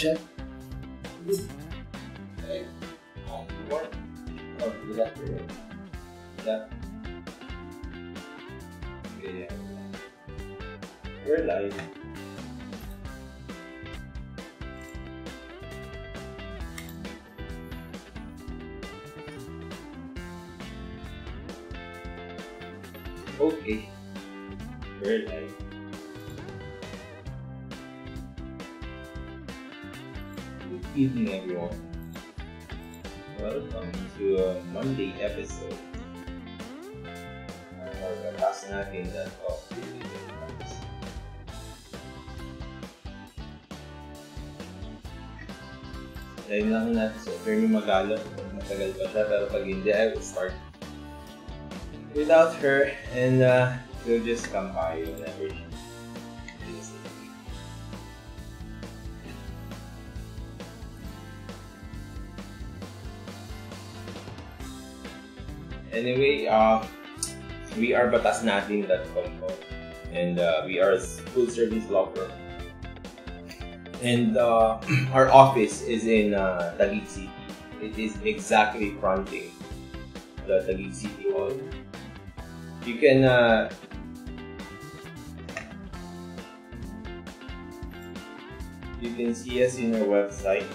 check. Okay. One. Oh, do that for you. Yeah. Okay, yeah. We're live. Okay. We're live. Good evening, everyone. Welcome to a Monday episode of BATASnatin.com. Dahil lang natin sa Atty. Magalong. Matagal pa siya, pero pag hindi, I will start without her, and she'll just come by whenever she is. Anyway, we are BATASnatin.com, and we are a full service law firm. And our office is in Taguig City. It is exactly fronting the Taguig City Hall. You can see us in our website.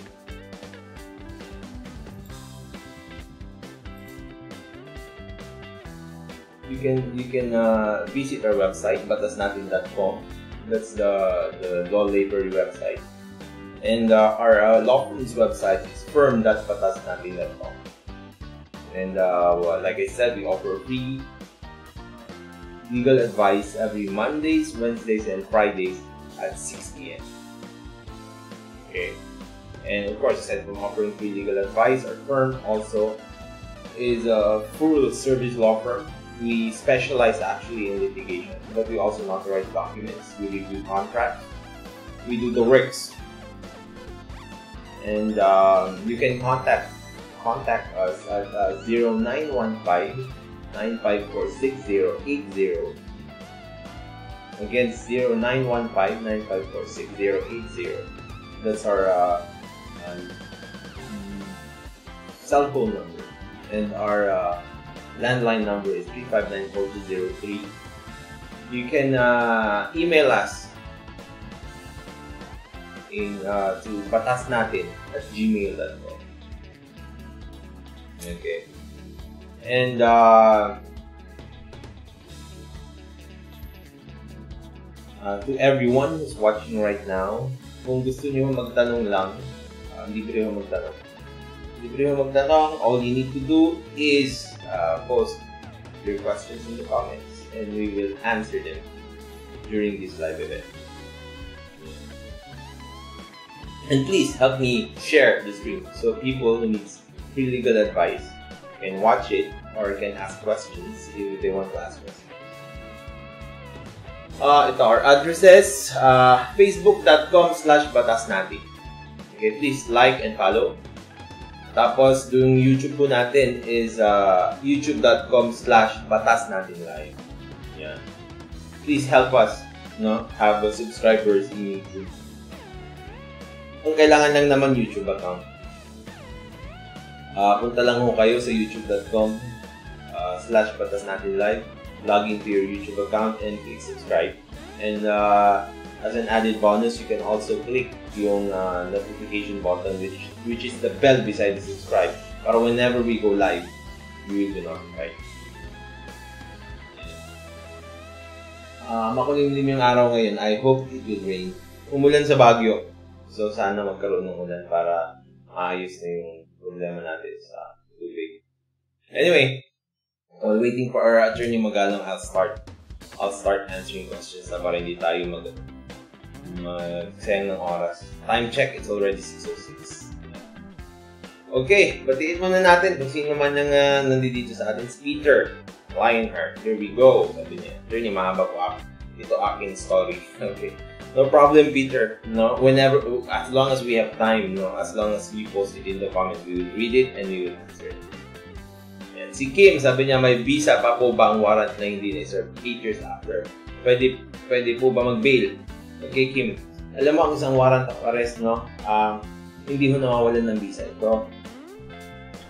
You can visit our website, BATASnatin.com. That's the law library website. And our law firm's website is firm.batasnatin.com. And like I said, we offer free legal advice every Mondays, Wednesdays, and Fridays at 6 p.m. Okay. And of course, aside from offering free legal advice, our firm also is a full service law firm. We specialize actually in litigation, but we also notarize documents, we review contracts, we do the works. And you can contact us at 0915-954-6080. Again, 0915-954-6080. That's our cell phone number, and our landline number is 359-4203. You can email us to batasnatin@gmail.com. Okay. And to everyone who's watching right now, kung gusto niyo magtanong lang, libre mo magtanong. All you need to do is post your questions in the comments, and we will answer them during this live event. And please help me share the stream so people who need free legal advice can watch it or can ask questions if they want to ask questions. Ito our addresses, facebook.com/batasnatin. Okay, please like and follow. Tapos, yung YouTube po natin is youtube.com/batasnatinlive. Yeah. Please help us, have subscribers in YouTube. Kung kailangan lang naman YouTube account, punta lang ho kayo sa youtube.com/batasnatinlive, log into your YouTube account and click subscribe. And as an added bonus, you can also click yung notification button, which is the bell beside the subscribe, para whenever we go live, you will be notified. Makulimlim yung araw ngayon. I hope it will rain. Umulan sa Baguio. So, sana magkaroon ng ulan para maayos na yung problema natin sa tubig. Anyway, while waiting for our Atty. Magalong, I'll start answering questions na para hindi tayo magsayang ng oras. Time check, it's already 6:06. Okay, batiin muna natin kung sino man yung nandito sa atin. Peter Lionheart, here we go. Sabi niya, Atty. mahaba po ako. Ito aking story. Okay. No problem, Peter. No, whenever, as long as we have time, as long as we post it in the comments, we will read it and we will answer it. And si Kim, sabi niya, may visa pa po ba ang warrant na hindi na-serve 8 years after? Pwede po ba mag-bail? Okay, Kim. alam mo, ang isang warrant of arrest, no? Hindi mo nawawalan ng visa ito.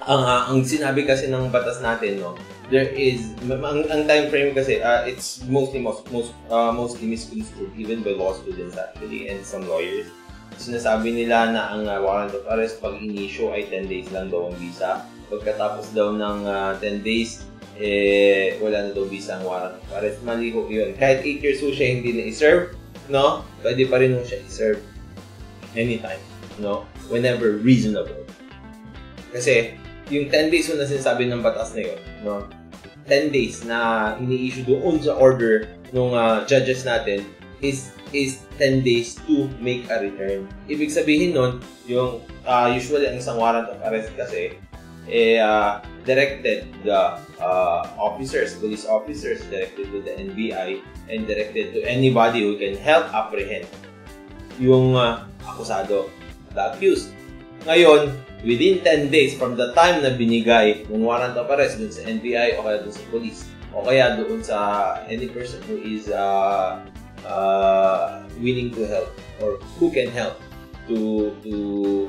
Ang sinabi kasi ng batas natin, no? There is, ang time frame kasi, it's mostly misconstrued, even by law students actually, and some lawyers. Sinasabi nila na ang warrant of arrest pag in-issue ay 10 days lang daw ang visa. Pagkatapos daw ng 10 days, wala na daw visa ang warrant of arrest. Mali ho yun. Kahit 8 years ho siya hindi na i-serve, no? Pwede pa rin ho siya i-serve anytime, no? Whenever reasonable. Kasi, yung 10 days ho na sinasabi ng batas na yun, no? 10 days na ini-issue doon sa order ng judges natin is 10 days to make a return. Ibig sabihin nun, yung usually ang isang warrant of arrest kasi directed the police officers, directed to the NBI, and directed to anybody who can help apprehend yung akusado, the accused. Ngayon, within 10 days from the time na binigay ng warrant of arrest dun sa NBI o kaya dun sa police o kaya doon sa any person who is willing to help or who can help to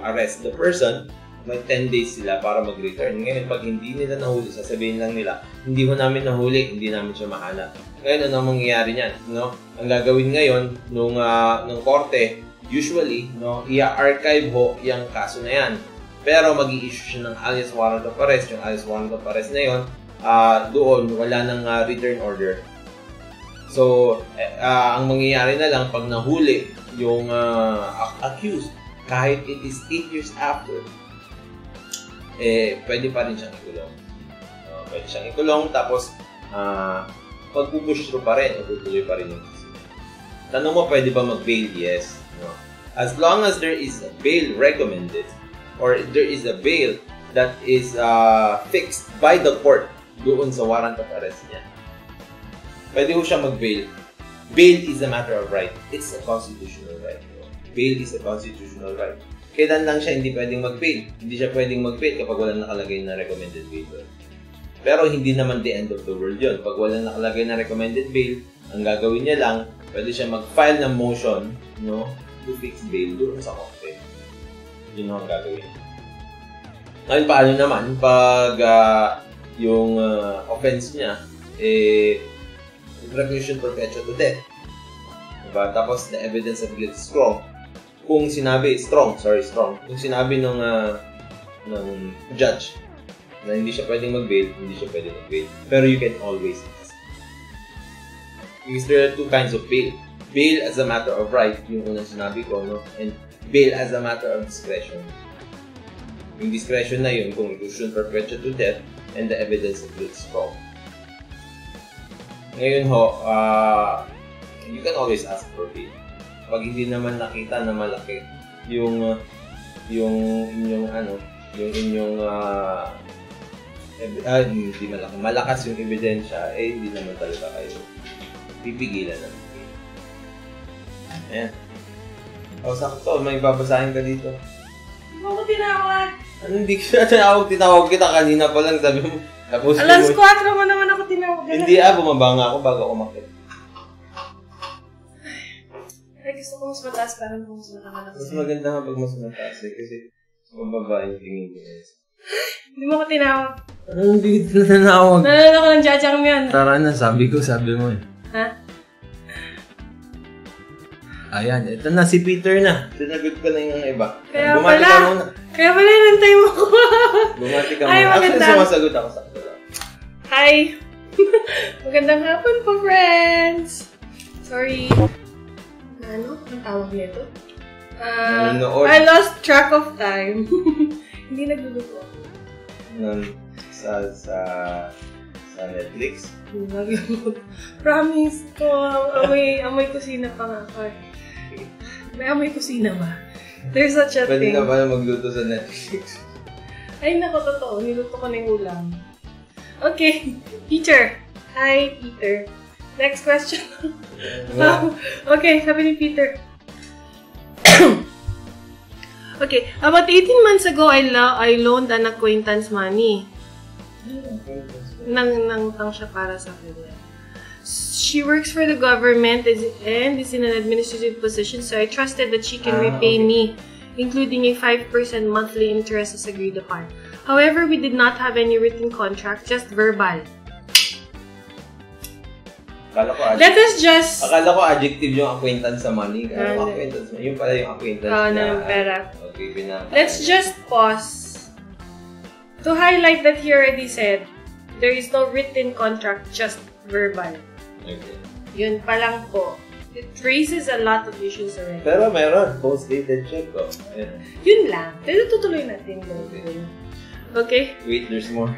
arrest the person, may 10 days sila para mag-return. Ngayon, pag hindi nila nahuli, sasabihin lang nila, hindi mo namin nahuli, hindi namin siya mahanap. Ngayon, ano ang mangyayari niyan? No? Ang gagawin ngayon ng korte, usually, no, i-archive ho yung kaso na yan. Pero mag-i-issue siya ng alias warrant of arrest. Yung alias warrant of arrest na yun, doon wala nang return order. So, ang mangyayari na lang pag nahuli yung accused, kahit it is 8 years after, pwede pa rin siyang ikulong. Pwede siyang ikulong, tapos pag-push through pa rin, tutuloy pa rin yung case. Tanong mo, pwede ba mag-bail? Yes. No. As long as there is a bail recommended, or there is a bail that is fixed by the court doon sa warrant of arrest niya, pwede ho siya mag-bail. Bail is a matter of right. It's a constitutional right. Bail is a constitutional right. Kailan lang siya hindi pwedeng mag-bail? Hindi siya pwedeng mag-bail kapag walang nakalagay na recommended bail. Pero hindi naman the end of the world yun. Pag walang nakalagay na recommended bail, ang gagawin niya lang, pwede siya mag-file ng motion, no, to fix bail doon sa korte. Yun ang gagawin. Ngayon, paano naman pag yung offense niya, reclusion perpetua to death? Diba? Tapos, the evidence of guilt is strong. Kung sinabi, strong. Kung sinabi ng judge na hindi siya pwedeng mag-bail, hindi siya pwedeng mag-bail. Pero you can always ask. Because there are two kinds of bail. Bail as a matter of right, yung unang sinabi ko, no? And bail as a matter of discretion. Yung discretion na yun, kung reclusion perpetua to death and the evidence of guilt is strong. Ngayon ho, you can always ask for bail. Pag hindi naman nakita na malaki yung inyong hindi malaki, malakas yung ebidensya, hindi naman talaga kayo pipigilan ng bail. Ayan. Sakto, may babasahin ka dito. Hindi mo ko tinawag. Hindi ka tinawag kita kanina pa lang, sabi mo. Alas 4 mo naman ako tinawag. Hindi bumaba nga ako bago umakyat. Ay, gusto ko mas mataas, parang mas mataas. Mas maganda nga pag mas mataas kasi mababa yung tingin ko. Hindi mo ko tinawag. Hindi kita tinawag. Nalala ko ng jajang yan. Tara na, sabi mo eh. Ha? Ayan, ito na si Peter na. Sinagot ko na yung iba. Kaya bumati pala, ka muna. Kaya pala inantay mo ko. Bumati ka Ay, muna. maganda. Actually, sumasagot ako sa kanila. Hi! Magandang hapon po, friends! Sorry. Ano? Ang tawag nito? I lost track of time. Hindi nagluluto ako. Sa Netflix? Hindi nagluluto. Promise ko, amoy kusina pa nga ako. May amoy kusina ba? There's such a thing. Pwede ka pala magluto sa Netflix. Ay, nako, totoo. Niluto ko na yung ulam. Okay. Peter. Hi, Peter. Next question. Okay, sabi ni Peter. Okay, about 18 months ago, I loaned an acquaintance money. Nang siya para sa kanya. She works for the government and is in an administrative position, so I trusted that she can repay me, including a 5% monthly interest as agreed upon. However, we did not have any written contract, just verbal. Let us just... Akala ko adjective yung acquaintance sa money. Acquaintance, yun pala yung acquaintance na pera. Okay, let's just pause. To highlight that he already said, there is no written contract, just verbal. Okay. Yun pa lang po. It raises a lot of issues already. Pero meron, post-dated check ko. Yeah. Yun lang. Pero tutuloy natin. Okay? Wait, there's more.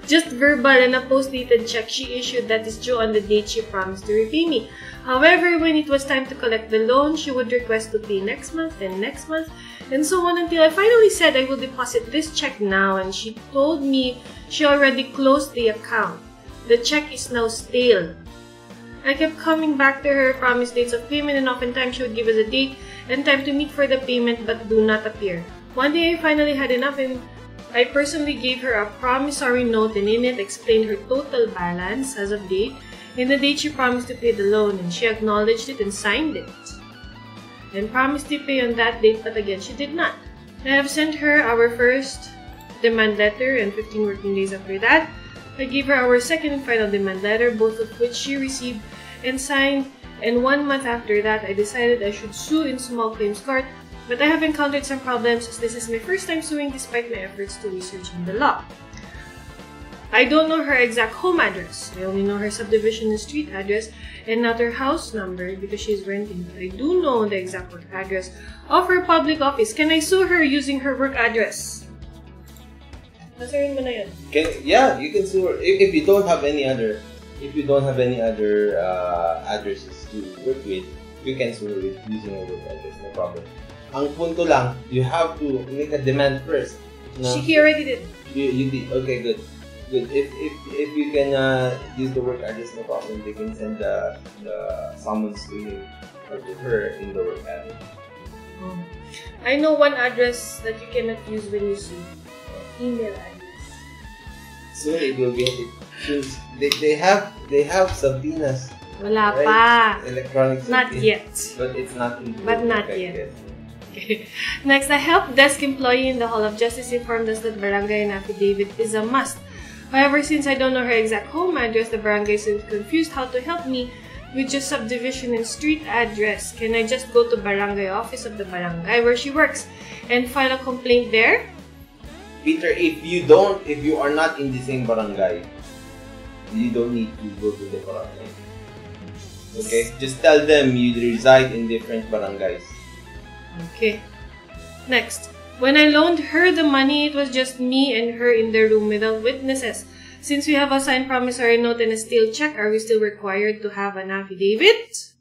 Just verbal and a post-dated check she issued that is due on the date she promised to repay me. However, when it was time to collect the loan, she would request to pay next month and next month and so on until I finally said I will deposit this check now, and she told me she already closed the account. The check is now stale. I kept coming back to her promised dates of payment, and oftentimes she would give us a date and time to meet for the payment but do not appear. One day I finally had enough and I personally gave her a promissory note, and in it explained her total balance as of date and the date she promised to pay the loan, and she acknowledged it and signed it and promised to pay on that date, but again she did not. I have sent her our first demand letter, and 15 working days after that I gave her our second and final demand letter, both of which she received and signed, and 1 month after that I decided I should sue in small claims court. But I have encountered some problems as this is my first time suing despite my efforts to research in the law. I don't know her exact home address. I only know her subdivision and street address and not her house number because she's renting. But I do know the exact work address of her public office. Can I sue her using her work address? Nasarin mo na yun. Yeah, you can sue her. If you don't have any other addresses to work with, you can sue her using her work address. No problem. Ang punto lang, you have to make a demand first. No? She already did. You did. Okay, good. Good. If you can use the work address, no problem. They can send the summons to him or to her in the work address. I know one address that you cannot use when you sue. Email address. Soon it will get it. They have subpoenas. Wala right? pa. Electronic subpoenas. Not yet. But it's not. But not yet. Okay. Next, a help desk employee in the Hall of Justice informed us that barangay and affidavit is a must. However, since I don't know her exact home address, the barangay is confused how to help me with just subdivision and street address. Can I just go to barangay office of the barangay where she works and file a complaint there? Peter, if you are not in the same barangay, you don't need to go to the barangay. Okay? Just tell them you reside in different barangays. Okay. Next. When I loaned her the money, it was just me and her in the room without witnesses. Since we have a signed promissory note and a stale check, are we still required to have an affidavit?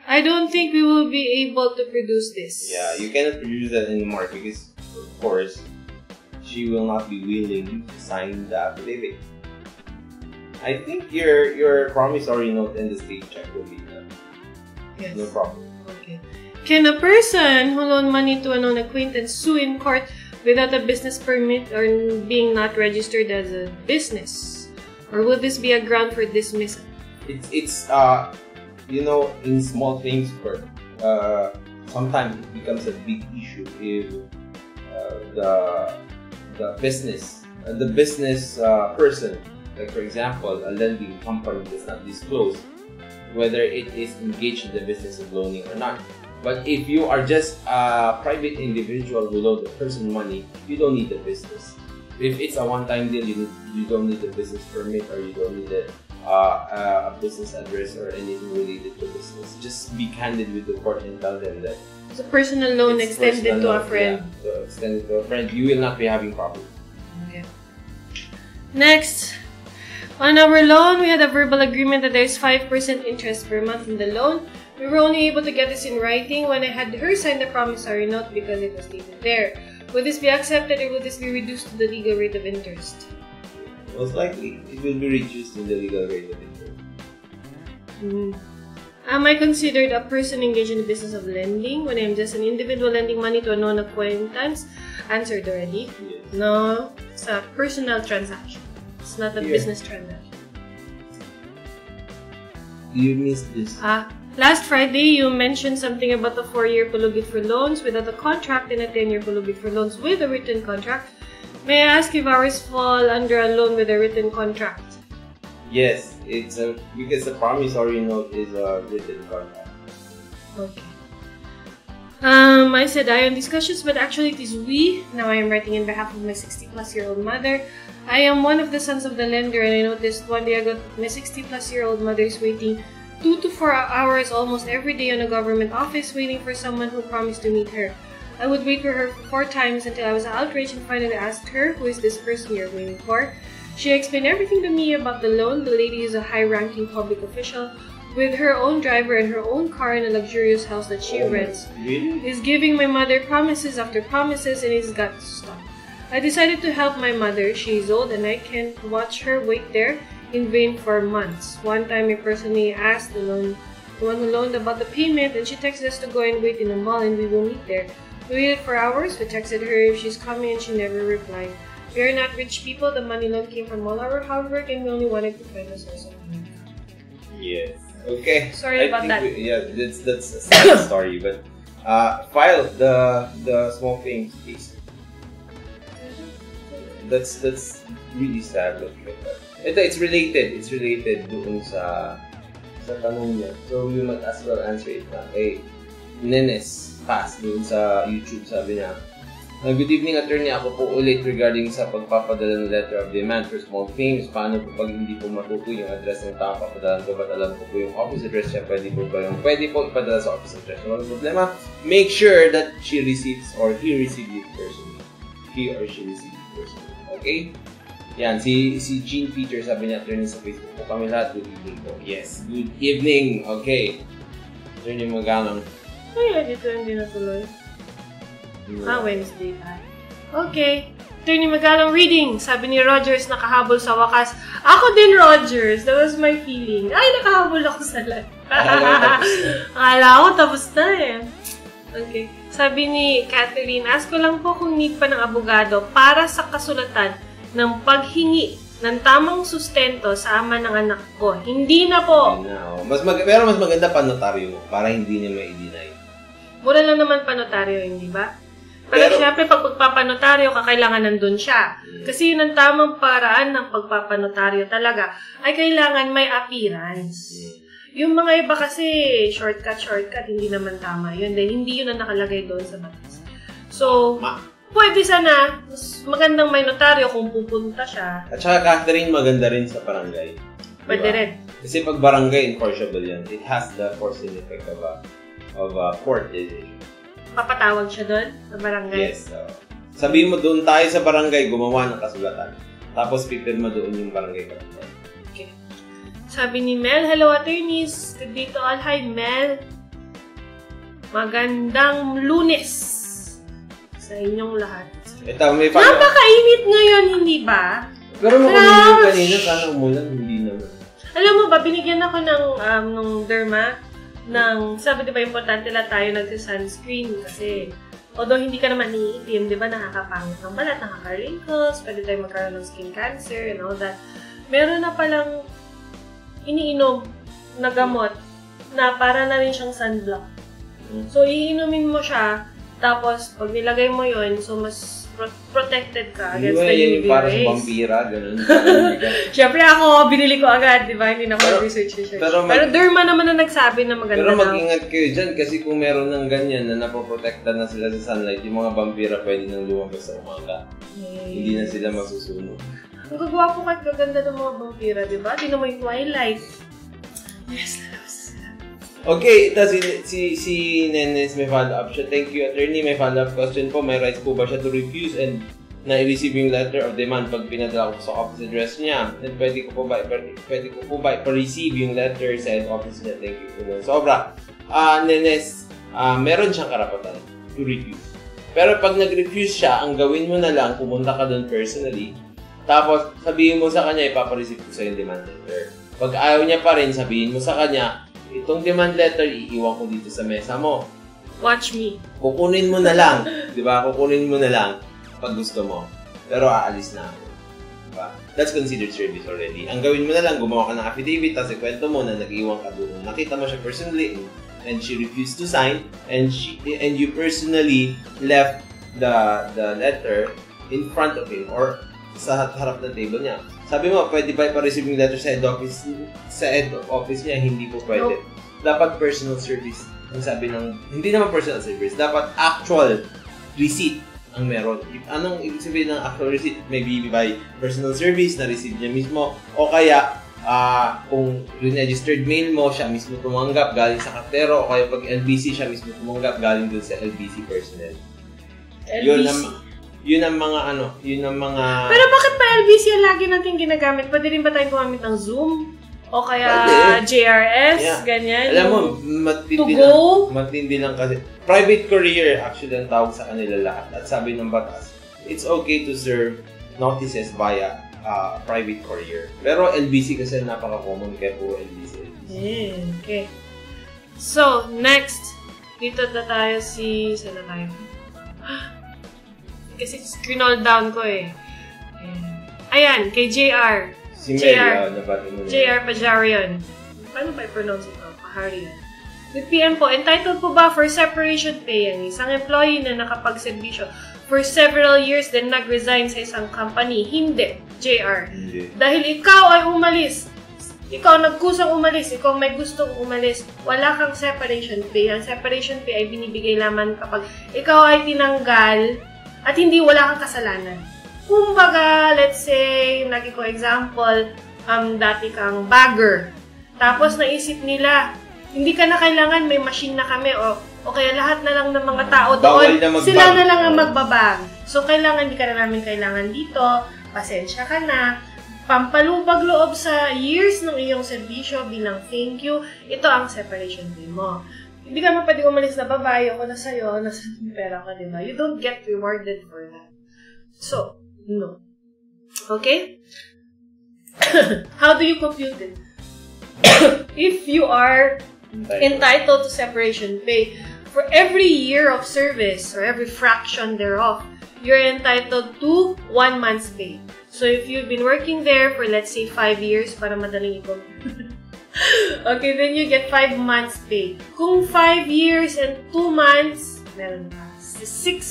I don't think we will be able to produce this. Yeah, you cannot produce that anymore because, of course, she will not be willing to sign the affidavit. I think your promissory note and the state check will be done. Yes. No problem. Okay. Can a person who loaned money to a known acquaintance sue in court without a business permit or being not registered as a business? Or will this be a ground for dismissal? It's in small claims court, sometimes it becomes a big issue if the business person, like for example, a lending company does not disclose whether it is engaged in the business of loaning or not. But if you are just a private individual who loaned the person money, you don't need the business. If it's a one-time deal, you don't need a business permit or you don't need a business address or anything related to business. Just be candid with the court and tell them that it's a personal loan extended to a friend. Yeah, so extended to a friend. You will not be having problems. Okay. Next. On our loan, we had a verbal agreement that there is 5% interest per month in the loan. We were only able to get this in writing when I had her sign the promissory note because it was stated there. Will this be accepted or will this be reduced to the legal rate of interest? Most likely, it will be reduced in the legal rate of interest. Am I considered a person engaged in the business of lending when I am just an individual lending money to a known acquaintance? Answered already. Yes. No, it's a personal transaction. It's not a business transaction. You missed this. Last Friday, you mentioned something about the 4-year pulugit for loans without a contract and a 10-year pulugit for loans with a written contract. May I ask if ours fall under a loan with a written contract? Yes, it's because the promissory note is a written contract. Okay. I said I on discussions, but actually it is we. Now I am writing in behalf of my 60-plus-year-old mother. I am one of the sons of the lender, and I noticed one day ago my 60-plus-year-old mother is waiting 2 to 4 hours almost every day on a government office waiting for someone who promised to meet her. I would wait for her 4 times until I was outraged and finally asked her, who is this person you're waiting for? She explained everything to me about the loan. The lady is a high-ranking public official with her own driver and her own car in a luxurious house that she rents. Really? Is giving my mother promises after promises, and he's got to stop. I decided to help my mother. She is old and I can't watch her wait there in vain for months. One time I personally asked the one who loaned about the payment, and she texted us to go and wait in the mall and we will meet there. We waited for hours. We texted her if she's coming and she never replied. We are not rich people. The money loan came from all our hard work and we only wanted to find a source of income. Yes. Okay. Sorry about that. That's a sad story, but file the small things, please. That's really sad. It's related. It's related doon sa tanong niya. So we might as well answer it na. Kay Nenes Pass doon sa YouTube, sabi niya, good evening, attorney. Ako po ulit regarding sa pagpapadala ng letter of demand for small claims. Paano po pag hindi po matuto yung address ng taong papadalan ko? Ba't alam ko po yung office address niya? Pwede po ipadala sa office address. Walang problema. Make sure that she receives or he receives it personally. He or she receives it personally. Okay? Yan, si Jean Peter, sabi niya, attorney sa Facebook po kami lahat. Good evening po. Yes, good evening. Okay. Attorney Magalong. Ay, dito hindi natuloy. Wednesday pa. Okay. Attorney Magalong reading. Sabi ni Rogers, nakahabol sa wakas. Ako din, Rogers. That was my feeling. Ay, nakahabol ako sa lahat. Akala ko tapos na eh. Okay. Sabi ni Catherine, ask ko lang po kung need pa ng abogado para sa kasulatan ng paghingi ng tamang sustento sa ama ng anak ko. Hindi na po. Pero mas maganda pa notaryo para hindi niya ma-deny. Mura lang naman pa notaryo, hindi ba? Pero syempre, pag pagpapanotaryo, kakailangan nandun siya. Kasi yun ang tamang paraan ng pagpapanotaryo talaga ay kailangan may appearance. Yung mga iba kasi, shortcut, hindi naman tama yun. Dahil hindi yun ang nakalagay doon sa batas. So, pwede sana, mas magandang may notaryo kung pupunta siya. At saka, Catherine, maganda rin sa barangay. Pwede rin. Kasi pag barangay, enforceable yan. It has the force and effect of a court decision. Papatawag siya doon sa barangay? Yes. Sabihin mo, doon tayo sa barangay, gumawa ng kasulatan. Tapos, pipirma doon yung barangay. Okay. Sabi ni Mel, hello attorneys. Dito all. Hi, Mel. Magandang Lunes sa inyong lahat. Ito, may napakainit ngayon, hindi ba? Pero makulimlim kanina, sana umulan, hindi naman. Alam mo ba, binigyan ako ng derma, sabi diba importante lang tayo nagsa-sunscreen kasi although hindi ka naman iitim, diba nakakapangit ng balat, nakaka-wrinkles, pwede tayo magkaroon ng skin cancer and all that. Meron na palang iniinom na gamot na para na rin siyang sunblock. So, iinumin mo siya, tapos pag nilagay mo yun, so mas protected ka against the UV rays. Para sa vampira, ganun. Siyempre ako, binili ko agad, di ba? Hindi na ako research. Pero derma naman na nagsabi na maganda Pero mag-ingat kayo dyan kasi kung meron ng ganyan na napoprotekta na sila sa sunlight, yung mga vampira pwede nang lumabas sa umaga. Hindi na sila masusunog. Ang gagawa po kahit gaganda ng mga vampira, di ba? Tingnan mo yung Twilight. Yes, okay, ito si Nenes may follow-up siya. Thank you, attorney. May follow-up question po. May rights po ba siya to refuse and na-receive yung letter of demand pag pinadala ko sa office address niya? And pwede ko po ba i-receive yung letter sa office niya? Thank you po. Sobra. Nenes, meron siyang karapatan to refuse. Pero pag nag-refuse siya, ang gawin mo na lang, pumunta ka doon personally. Tapos, sabihin mo sa kanya, ipapareceive ko sa yung demand letter. Pag ayaw niya pa rin, sabihin mo sa kanya, itong demand letter, iiwan ko dito sa mesa mo. Watch me. Kukunin mo na lang. Di ba? Kukunin mo na lang pag gusto mo. Pero aalis na ako. Diba? That's considered service already. Ang gawin mo na lang, gumawa ka ng affidavit, tapos ikwento mo na nag-iwan ka doon. Nakita mo siya personally, and she refused to sign, and you personally left the letter in front of him or sa harap ng table niya. Sabi mo, pwede ba ipa-receive yung letter sa head office niya? Hindi po pwede. Dapat personal service. Ang sabi hindi naman personal service, dapat actual receipt ang meron. Anong ibig sabihin ng actual receipt? Maybe by personal service, na-receive niya mismo, o kaya kung registered mail mo, siya mismo tumanggap galing sa kartero, o kaya pag LBC, siya mismo tumanggap galing dun sa LBC personnel. LBC? Yun ang mga... Pero bakit pa LBC ang lagi natin ginagamit? Pwede rin ba tayo gumamit ng Zoom? O kaya JRS, ganyan. Alam mo, matindi lang kasi. Private courier, actually, ang tawag sa kanila lahat. At sabi ng batas, it's okay to serve notices via private courier. Pero LBC kasi napaka-common, kaya po LBC. Okay. So, next, dito na tayo saan na tayo? Kasi scroll down ko eh. Ayan, kay JR. Si Mary, nabati mo na. JR Bajarian. Paano ba i-pronounce ito? Paharian. With PM po, entitled po ba for separation pay ang isang employee na nakapagserbisyo for several years then nag-resign sa isang company? Hindi, JR. Hindi. Dahil ikaw ay umalis. Ikaw nagkusang umalis. Ikaw may gustong umalis. Wala kang separation pay. Ang separation pay ay binibigay lamang kapag ikaw ay tinanggal at hindi wala kang kasalanan. Kumbaga, let's say, lagi ko example, dati kang bagger. Tapos naisip nila, hindi ka na kailangan, may machine na kami, o kaya lahat na lang ng mga tao doon, sila na lang ang magbabag. So, hindi ka na namin kailangan dito, pasensya ka na, pampalubag loob sa years ng iyong serbisyo bilang thank you, ito ang separation pay mo. Hindi ka pwede umalis na babae, ako na sa'yo, nasa pera ka, diba? You don't get rewarded for that. So, no. Okay? How do you compute it? If you are entitled to separation pay, for every year of service or every fraction thereof, you're entitled to 1 month's pay. So if you've been working there for, let's say, 5 years, para madaling i-compute. Okay, then you get 5 months pay. Kung 5 years and 2 months, meron pa 6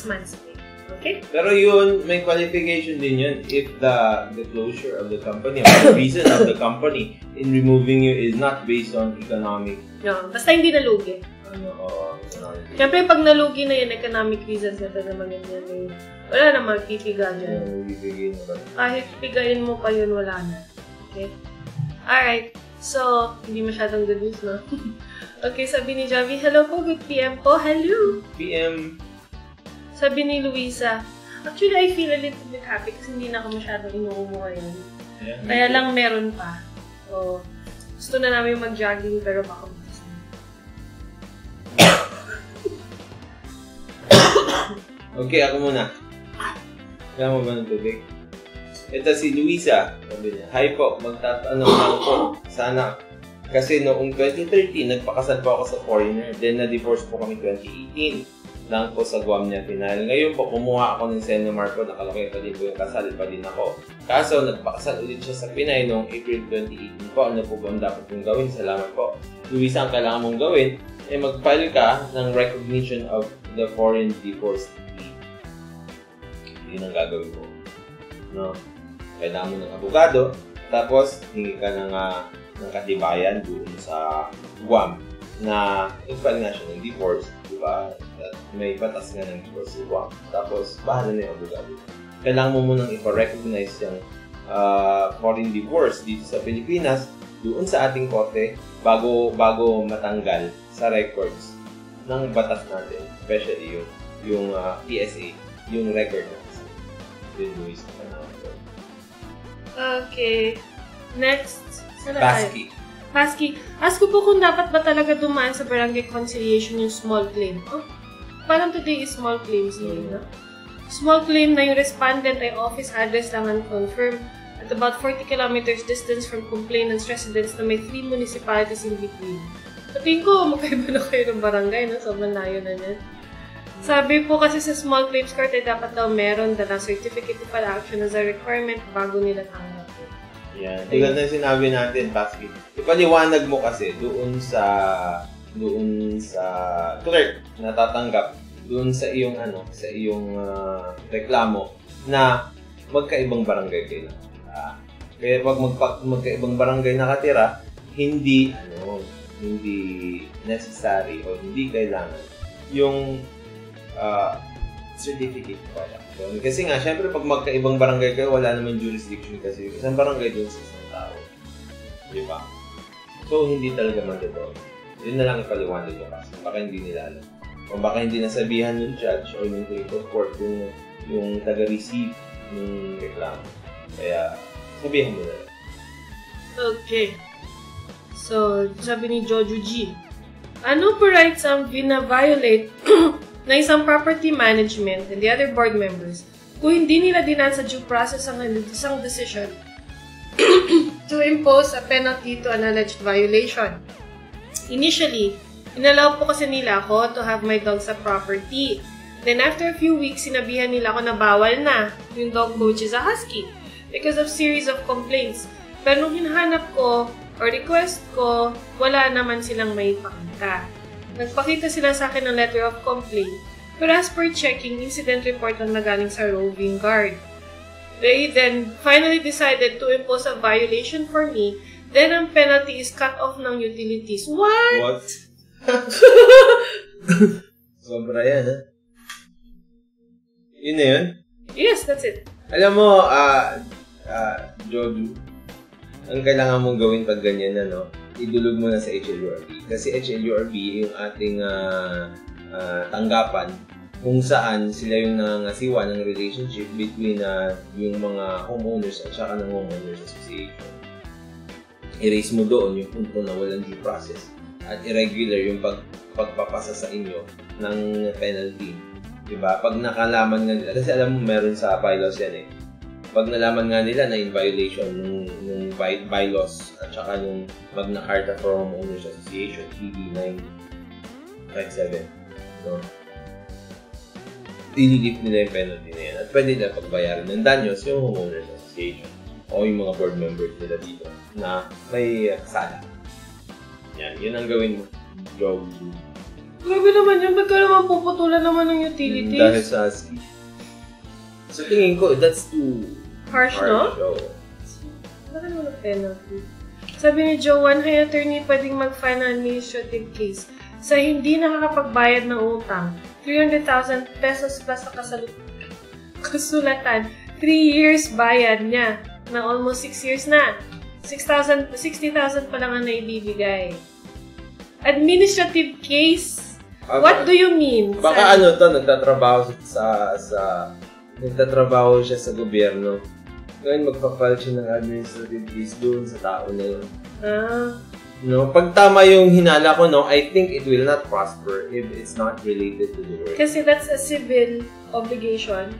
months pay. Okay? Pero yun, may qualification din yun if the closure of the company or the reason of the company in removing you is not based on economic. No, basta hindi nalugi. Economic. Siyempre, pag nalugi na yun, economic reasons na naman yun. Wala naman, pipiga dyan. Kahit pigain mo pa yun, wala na. Okay? Alright. So, hindi masyadong good news, no? Okay, sabi ni Javi, hello po, good PM po. Hello! PM. Sabi ni Luisa, actually, I feel a little bit happy kasi hindi na ako masyadong inuumo ngayon. Yeah, kaya lang meron pa. So, gusto na namin mag-jogging pero baka bukas na. Okay, ako muna. Kaya mo ba ng tubig? Ito si Luisa. Sabi niya, hi po, magtatanong lang po. Sana. Kasi noong 2013, nagpakasal po ako sa foreigner. Then, na-divorce po kami 2018. Lang po sa Guam niya final. Ngayon po, kumuha ako ng Senemar po. Nakalaki pa din po yung kasal pa din ako. Kaso, nagpakasal ulit siya sa Pinay noong April 2018 po. Ano po ba ang dapat mong gawin? Salamat po. Luisa, ang kailangan mong gawin ay mag-file ka ng recognition of the foreign divorce decree. Yun ang gagawin mo. No? Kailangan mo ng abogado. Tapos, hingi ka ng katibayan doon sa Guam na i-file nga siya ng divorce. Diba? At may batas nga ng divorce sa Guam. Tapos, bahala na yung abogado. Kailangan mo munang ipa-recognize yung foreign divorce dito sa Pilipinas doon sa ating korte bago matanggal sa records ng batas natin. Especially yung PSA, yung record natin. Yun, Luis. Okay. Next. Pasky. Pasky. Ask ko po kung dapat ba talaga dumaan sa barangay conciliation yung small claim. Oh, parang today is small claims day, no? Small claim na yung respondent ay office address lang unconfirmed at about 40 kilometers distance from complainant's residence na may 3 municipalities in between. Patingin ko, magkaiba na kayo ng barangay, no? Sobrang layo na yan. Sabi po kasi sa small claims court ay dapat daw meron na certificate of action as a requirement bago nila tanggapin. Yan. Tulad na sinabi natin, Pasky, ipaliwanag mo kasi doon sa clerk na tatanggap doon sa iyong reklamo na magkaibang barangay kayo. Kaya pag magkaibang barangay nakatira, hindi necessary o hindi kailangan yung certificate pala. Kasi nga, syempre pag magkaibang barangay kayo, wala naman jurisdiction kasi isang barangay doon sa isang tao. Di ba? So, hindi talaga magagawa. Yun na lang ipaliwanag nyo kasi. Baka hindi nila alam. O baka hindi nasabihan ng judge o yung court yung taga-receive ng reklamo. Kaya, sabihan mo na lang. Okay. So, sabi ni Jojo G, ano po rights ang bina-violate na isang property management and the other board members kung hindi nila dinan sa due process ang isang decision to impose a penalty to an alleged violation? Initially, inalaw po kasi nila ako to have my dog sa property. Then after a few weeks, sinabihan nila ako na bawal na yung dog coach is a husky because of series of complaints. Pero nung hinahanap ko or request ko, wala naman silang may pakita. Nagpakita sila sa akin ng letter of complaint. Pero as per checking, incident report ang nagaling sa roving guard. They then finally decided to impose a violation for me. Then ang penalty is cut off ng utilities. What? Sobra yan, ha? Yun na yun? Yes, that's it. Alam mo, Jojo, ang kailangan mong gawin pag ganyan na, idulog mo na sa HLURB. Kasi HLURB yung ating tanggapan kung saan sila yung nangasiwa ng relationship between yung mga homeowners at saka ng homeowners association. I-raise mo doon yung punto na walang due process at irregular yung pagpapasa sa inyo ng penalty. Diba? Pag nakalaman nga nila, kasi alam mo meron sa bylaws yan eh. Pag nalaman nga nila na in violation ng bylaws at saka yung Magna Carta for Homeowners Association, PD 957. So, ililip nila yung penalty na yan at pwede nila pagbayaran ng danyos yung Homeowners Association o yung mga board members nila dito na may kasala. Yan, yun ang gawin mo. Job. Grabe naman yun. Ba't ka naman puputulan naman ng utilities? Dahil sa ASCII. So, tingin ko, that's too harsh, no? Baka naman ang penalty. Sabi ni Joanne, hi attorney, pwedeng mag-file ng administrative case sa hindi nakakapagbayad ng utang. 300,000 pesos plus sa kasulatan. 3 years bayad niya. Na almost 6 years na. 60,000 pa lang ang naibibigay. Administrative case? What do you mean? Baka nagtatrabaho nagtatrabaho siya sa gobyerno. Ngayon magpapal siya ng administrative case doon sa tao na yun. Pag tama yung hinala ko, I think it will not prosper if it's not related to the work. Kasi that's a civil obligation.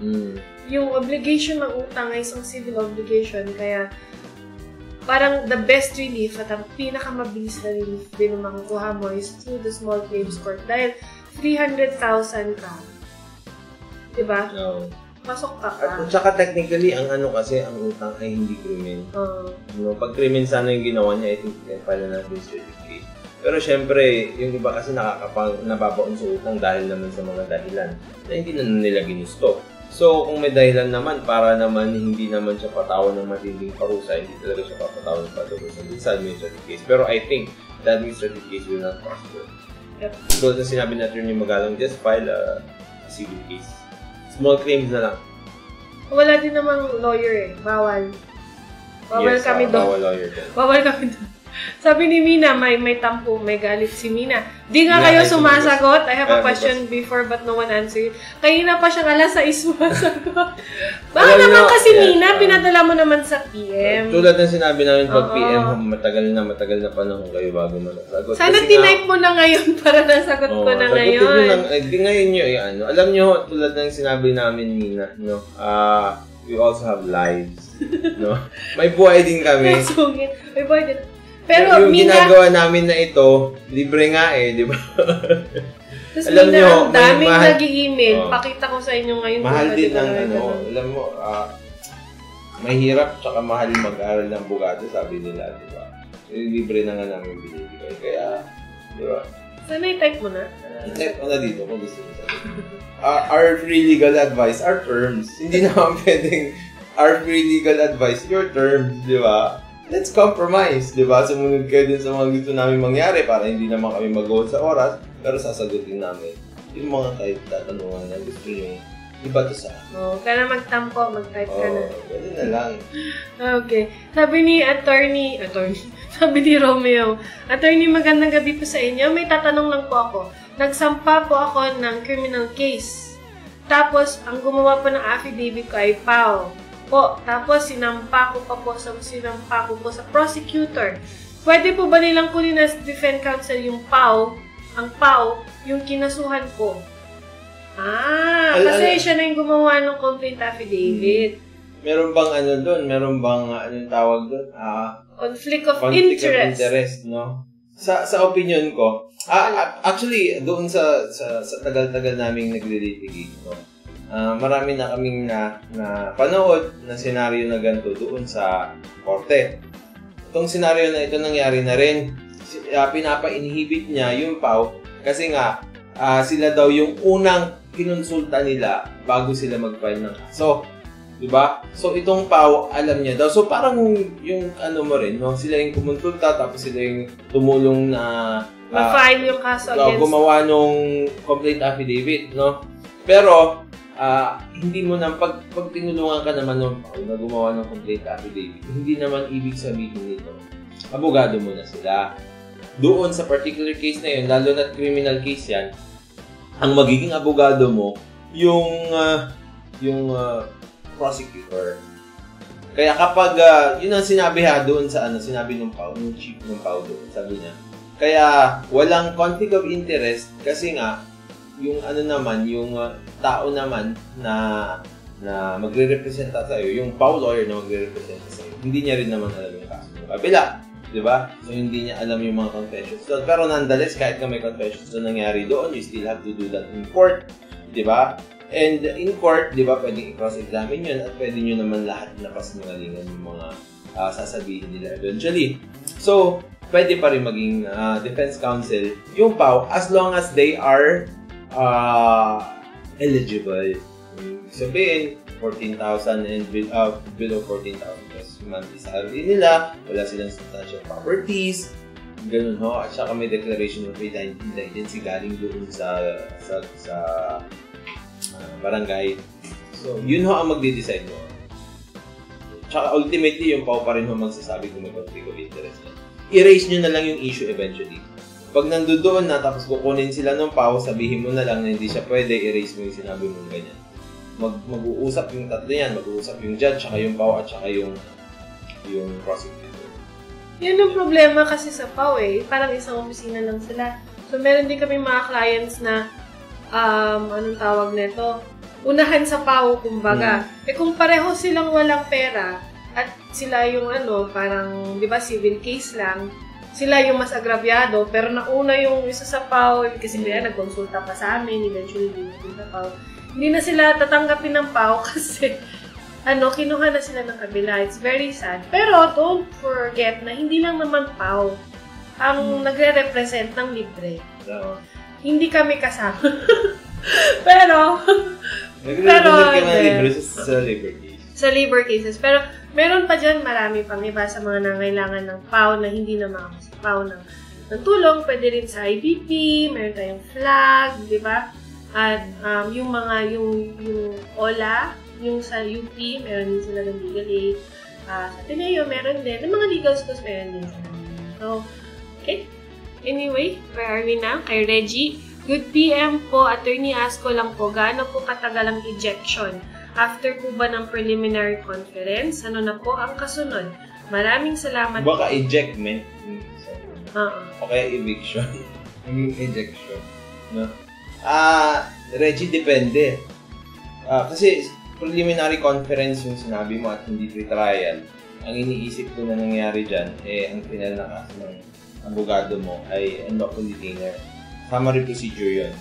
Yung obligation ng utang ay isang civil obligation. Kaya parang the best relief at ang pinakamabilis na relief din na makukuha mo is through the small claims court. Dahil 300,000 ka. Diba? No. Pasok ka pa. At saka technically, ang utang ay hindi krimen. Pag krimen sana yung ginawa niya, I think file na administrative case. Pero syempre, yung iba kasi nababaon sa utang dahil naman sa mga dahilan na hindi na nila ginusto. So, kung may dahilan naman, para naman hindi naman siya patawan ng matinding parusa, hindi talaga siya papatawan ng parusa sa administrative case. Pero I think the administrative case will not prosper. Yep. So, na sinabi natin yung Magalong, just file a civil case. Small claims na lang. Wala din namang lawyer eh. Bawal. Bawal kami doon. Bawal lawyer din. Bawal kami doon. Sabi ni Mina, may tampo, may galit si Mina. Di nga kayo sumasagot. I have a question before but no one answered. Kanina pa siya alas 6 sumasagot. Baka naman kasi Mina, pinadala mo naman sa PM. Tulad ng sinabi namin pag PM, matagal na panahon kayo bago manasagot. Sana tinipe mo na ngayon para nasagot ko na ngayon. Di ngayon nyo, alam nyo, tulad ng sinabi namin Mina, we also have lives. May buhay din kami. May buhay din. Pero yung ginagawa namin na ito, libre nga di ba? Tapos alam nyo, ang daming nag-i-email. Pakita ko sa inyo ngayon. Mahal din ang alam mo, mahirap tsaka mahal mag-aral ng abogado, sabi nila, di ba? Libre na nga namin binibigay. Kaya, di ba? Sana i-type mo na. I-type mo na dito kung gusto mo sabihin. Our free legal advice, our terms. Hindi naman pwedeng our free legal advice, your terms, di ba? Let's compromise, di ba? Sumunod kayo din sa mga gusto namin mangyari para hindi naman kami mag-hold sa oras, pero sasagutin namin yung mga kahit tatanungan na gusto nyo iba to sa kaya na magtampo, mag-type ka na. Ganun na lang. Okay. Sabi ni attorney, sabi ni Romeo, attorney, magandang gabi po sa inyo. May tatanong lang po ako. Nagsampa po ako ng criminal case. Tapos, ang gumawa po ng affidavit ko ay PAO. Tapos, sinampa ko po sa prosecutor. Pwede po ba nilang kunin as defense counsel yung PAO, ang PAO, yung kinasuhan ko? Kasi siya na yung gumawa ng complaint affidavit. Meron bang doon? Meron bang anong tawag doon? Conflict of interest, no? Sa opinion ko, actually doon sa tagal-tagal naming nagre-litigate, no? Marami na kaming na panood na senaryo na ganito doon sa korte. Itong senaryo na ito nangyari na rin. Pinapa-inhibit niya yung PAO kasi nga sila daw yung unang kinonsulta nila bago sila mag-file ng kaso. Diba? So, itong PAO, alam niya daw. So, parang yung mo rin, no? Sila yung kumonsulta, tapos sila yung tumulong na mag-file yung kaso against gumawa nung complaint affidavit, no? Pero, hindi mo na, pag tinulungan ka naman ng PAO na gumawa ng complaint affidavit, hindi naman ibig sabihin nito, abogado mo na sila. Doon sa particular case na yun, lalo na criminal case yan, ang magiging abogado mo, yung prosecutor. Kaya kapag, yun ang sinabi doon sa sinabi ng PAO, yung chief ng PAO doon, sabi niya, kaya walang conflict of interest kasi nga, yung yung tao naman na magre-representa sa'yo, yung PAO lawyer na magre-representa sa'yo, hindi niya rin naman alam yung kaso ng kabila. Diba? So, hindi niya alam yung mga confessions doon. Pero nonetheless, kahit ka may confessions na nangyari doon, you still have to do that in court. Diba? And in court, diba, pwedeng i-cross-examine yun at pwede nyo naman lahat na pasinungalingan yung mga sasabihin nila eventually. So, pwede pa rin maging defense counsel yung PAO as long as they are eligible. Sabihin, 14,000 and below 14,000 plus monthly salary nila, wala silang substantial properties, ganun ho, at saka may declaration of residency galing doon sa barangay. So, yun ho ang magde-decide mo. Tsaka ultimately, yung PAO pa rin ho magsasabi kung may conflict of interest na. I-raise nyo na lang yung issue eventually. Pag nandoon na, tapos kukunin sila ng PAO, sabihin mo na lang na hindi siya pwede, i-raise mo yung sinabi mo ganyan. Mag-uusap yung tatlo yan, mag-uusap yung judge, saka yung PAO, at saka yung prosecutor. Yun ang problema kasi sa PAO parang isang opisina lang sila. So, meron din kami mga clients na, anong tawag nito? Unahan sa PAO, kumbaga. Kung pareho silang walang pera, at sila yung parang, di ba, civil case lang, sila yung mas agrabyado, pero nauna yung isa sa PAO, kasi nagkonsulta pa sa amin, eventually din sa PAO. Hindi na sila tatanggapin ng PAO kasi kinuha na sila ng kabila. It's very sad. Pero don't forget na hindi lang naman PAO ang nagre-represent ng libre. So, hindi kami kasama. pero nagre-represent ka ng libre sa labor cases. Sa labor cases. Pero meron pa dyan marami pang iba sa mga nangailangan ng PAO na hindi na makakasama sa PAO ng tulong. Pwede rin sa IBP, meron tayong flag, di ba? At yung OLA, yung sa UP, meron din sila ng legal aid. Sa Ateneo, meron din. Yung mga legal schools, meron din sila. So, okay. Anyway, where are we now? Kay Reggie. Good PM po, attorney, ask ko lang po, gaano po katagal ang ejection? After po ba ng preliminary conference? Ano na po ang kasunod? Maraming salamat po. Baka ejectment. O kaya eviction. Ejection. No? Reggie, depende. Kasi preliminary conference yung sinabi mo at hindi pre-trial. Ang iniisip ko na nangyari dyan, ang final na kaso ng abogado mo ay unlawful detainer. Summary procedure yun.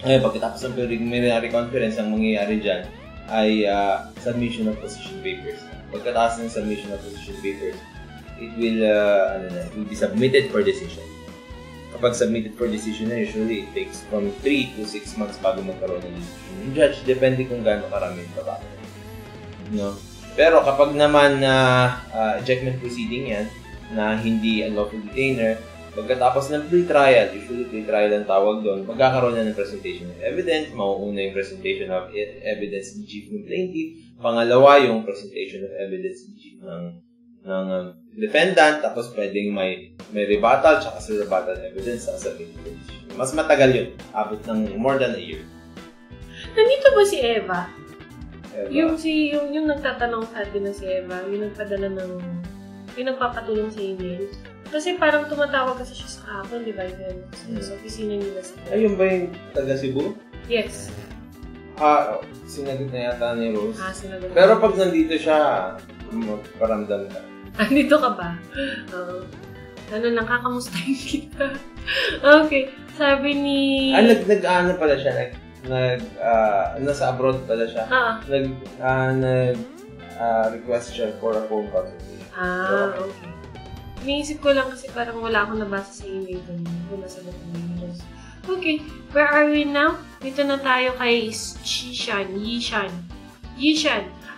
Ngayon, pagkatapos ng preliminary conference, ang mangyayari dyan ay submission of position papers. Pagkatapos ng submission of position papers, it will be submitted for decision. Kapag submitted for decision na, usually it takes from 3 to 6 months bago magkaroon ng decision. Yung judge, depende kung gaano karami yung babae. No? Pero kapag naman ejectment proceeding yan, na hindi unlawful detainer, pagkatapos ng pre-trial, usually pre-trial ang tawag doon, magkakaroon na ng presentation of evidence, mauuna yung presentation of evidence in chief ng plaintiff, pangalawa yung presentation of evidence in chief ng defendant, tapos pwedeng may rebuttal, tsaka sa rebuttal evidence sa submitted. Mas matagal yun, abot ng more than a year. Nandito ba si Eva? Yung nagtatanong sa atin na si Eva, yung nagpadala ng, yung nagpapatulong sa email. Kasi parang tumatawag kasi siya sa akin, di ba? Sa opisina nila sa akin. Ayun ba yung taga Cebu? Yes. Sinagot na yata ni Rose. Sinagot. Pero pag nandito siya, paramdam ka. Nandito ka ba? Nakakamustahin kita. Okay. Sabi ni... Nag-ano pala siya? Nasa abroad pala siya. Request siya for a phone consultation. Okay. Iniisip ko lang kasi parang wala akong nabasa sa email doon. Wala sa documents. Okay, where are we now? Dito na tayo kay Yishan.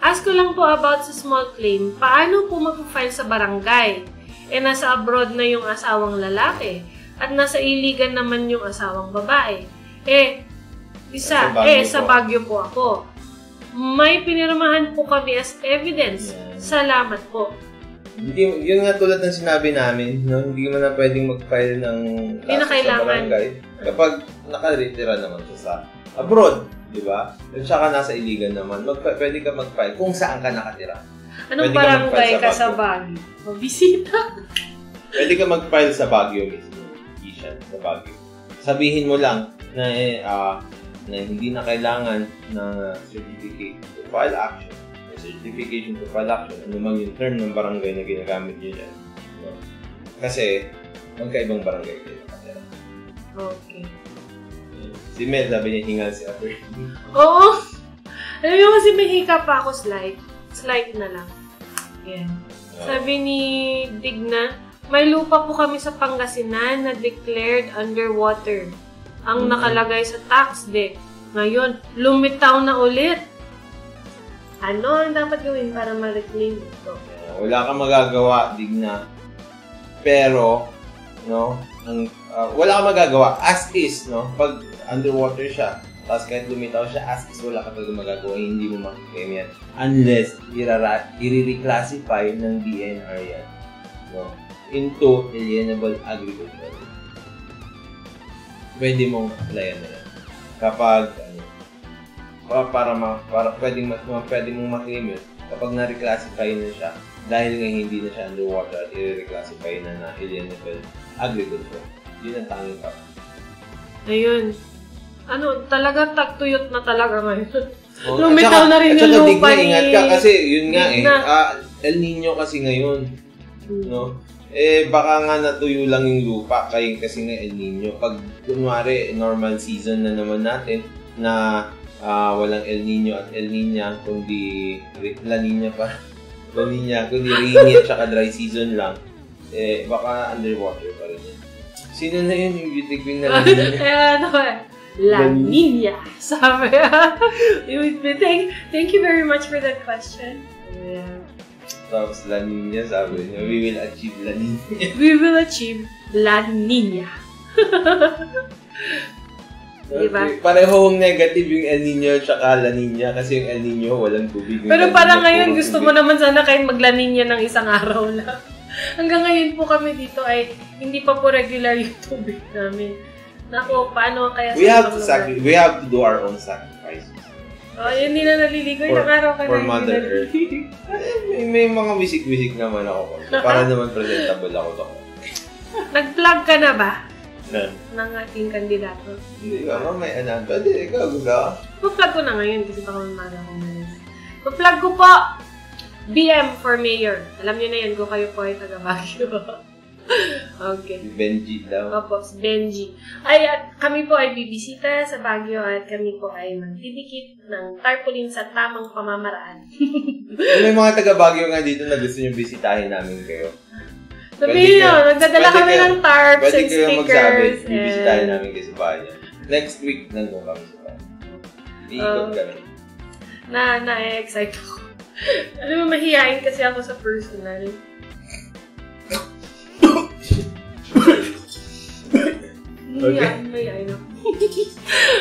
Ask ko lang po about sa small claim. Paano po mag-file sa barangay? Nasa abroad na yung asawang lalaki. At nasa iligan naman yung asawang babae. Sa Baguio po ako. May pinirmahan po kami as evidence. Salamat po. Yun nga tulad ng sinabi namin, no? Hindi mo na pwedeng mag-file ng kaso sa barangay kapag nakaretira naman siya sa abroad, di ba? At saka nasa iligan naman, pwede ka mag-file kung saan ka nakatira. Anong barangay ka sa Baguio? Mabisita? Pwede ka mag-file sa Baguio mismo, Ishan, sa Baguio. Sabihin mo lang na hindi na kailangan ng certificate to file action. Certification to file action, ano man yung term ng barangay na ginagamit nyo dyan. No? Kasi, magkaibang barangay kayo nakatira. Okay. Si Mel, sabi niya, hingal si Atty. Oo! Alam mo kasi may hika pa ako slide. Slide na lang. Yan. Sabi ni Digna, may lupa po kami sa Pangasinan na declared underwater. Ang nakalagay sa tax deck. Ngayon, lumitaw na ulit. Ano ang dapat gawin para ma-reclaim ito? Wala kang magagawa, Digna. Pero, no, wala kang magagawa. As is, no? Pag underwater siya, tapos kahit lumitaw siya, as is, wala ka talaga magagawa. Hindi mo makiklaim yan. Unless, i-reclassify ng DNR yan, no? Into alienable agriculture. Pwede mong applyan na yan. Kapag, para pwedeng mong maklaim yun kapag na-reclassify na siya dahil nga hindi na siya underwater at i-reclassify na alienable agriculture. Yun ang tanging pa. Ayun. Talaga tagtuyot na talaga ngayon. Lumitaw na rin yung lupa ni... Ingat ka kasi yun nga El Nino kasi ngayon. No? Baka nga natuyo lang yung lupa kasi nga El Nino. Pag kunwari normal season na naman natin na walang El Nino at El Niña, kundi La Niña pa. La Niña, kundi rainy at saka dry season lang. Baka underwater pa rin yan. Sino na yun yung beauty queen na La Niña? La Niña, sabi. Thank you very much for that question. Yeah. Tapos La Niña, sabi niya, we will achieve La Niña. We will achieve La Niña. Diba? Parehong negative yung El Nino at saka La Niña kasi yung El Nino walang tubig. Pero parang ngayon gusto mo naman sana kahit mag-La Niña ng isang araw lang. Hanggang ngayon po kami dito ay hindi pa po regular yung tubig namin. Naku, paano kaya we have to do our own sacrifices. Hindi na naliligo yung araw ka na. For Mother Earth. May mga wisik-wisik naman ako. Para naman presentable ako. Nag-plug ka na ba? Ng ating kandidato. Hindi ka may anan. Pwede, ikaw gusto. Pa-plug ko na ngayon kasi baka mamara akong malis. Pa-plug ko po! BM for Mayor. Alam niyo na yan kung kayo po ay taga Baguio. Okay. Si Benji daw. Opo, si Benji. At kami po ay bibisita sa Baguio at kami po ay magdidikit ng tarpaulin sa tamang pamamaraan. May mga taga-Baguio nga dito na gusto nyo bisitahin namin kayo. Sabihin nyo, nagdadala kami ng tarps and stickers. Pwede kayo magsabi, bibisitahin namin kayo sa bayan. Next week, nandun kami sa bayan. Iikot kami. Na-excite ako. Alam mo, mahihain kasi ako sa personal. Mahihain ako.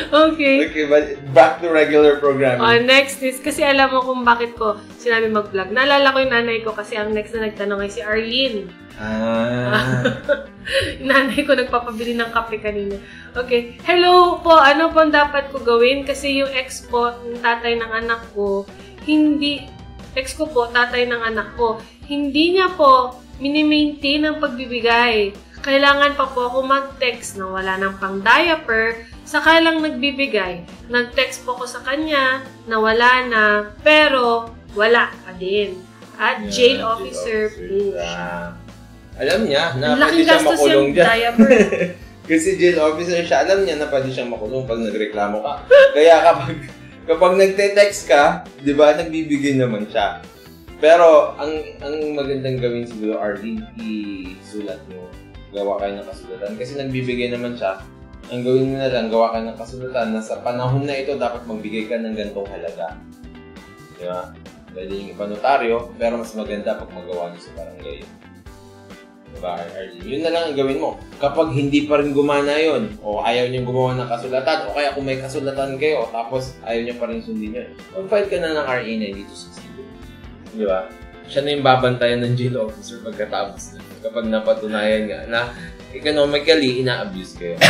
Okay, but back to regular programming. Next is, kasi alam mo kung bakit ko sinabi mag-vlog. Naalala ko yung nanay ko kasi ang next na nagtanong ay si Arlene. Nanay ko nagpapabili ng kape kanina. Okay. Hello po, ano po dapat ko gawin? Kasi yung ex po, yung tatay ng anak ko, ex ko po, tatay ng anak ko, hindi niya po mini-maintain ang pagbibigay. Kailangan pa po ako mag-text na wala nang pang-diaper, saka lang nagbibigay. Nag-text po ko sa kanya na wala na, pero wala pa din. At jail officer po siya. Alam niya na pwede siya makulong dyan. Kasi jail officer siya, alam niya na pwede siyang makulong pag nagreklamo ka. Kaya kapag nagte-text ka, di ba, nagbibigay naman siya. Pero, ang magandang gawin siguro, Arlene, isulat mo. Gawa kayo ng kasulatan. Kasi nagbibigay naman siya. Ang gawin mo na lang, gawa kayo ng kasulatan na sa panahon na ito, dapat magbigay ka ng ganitong halaga. Di ba? Pwede yung ipanotaryo, pero mas maganda pag magawa niyo sa barangay. Diba, Arlene? Yun na lang ang gawin mo. Kapag hindi pa rin gumana yun, o ayaw niyong gumawa ng kasulatan, o kaya kung may kasulatan kayo, tapos ayaw niyo pa rin sundin yun, mag-file ka na ng RA 9262. Di ba? Siya na yung babantayan ng jail officer pagkatapos na. Kapag napatunayan nga na economically, ina-abuse kayo.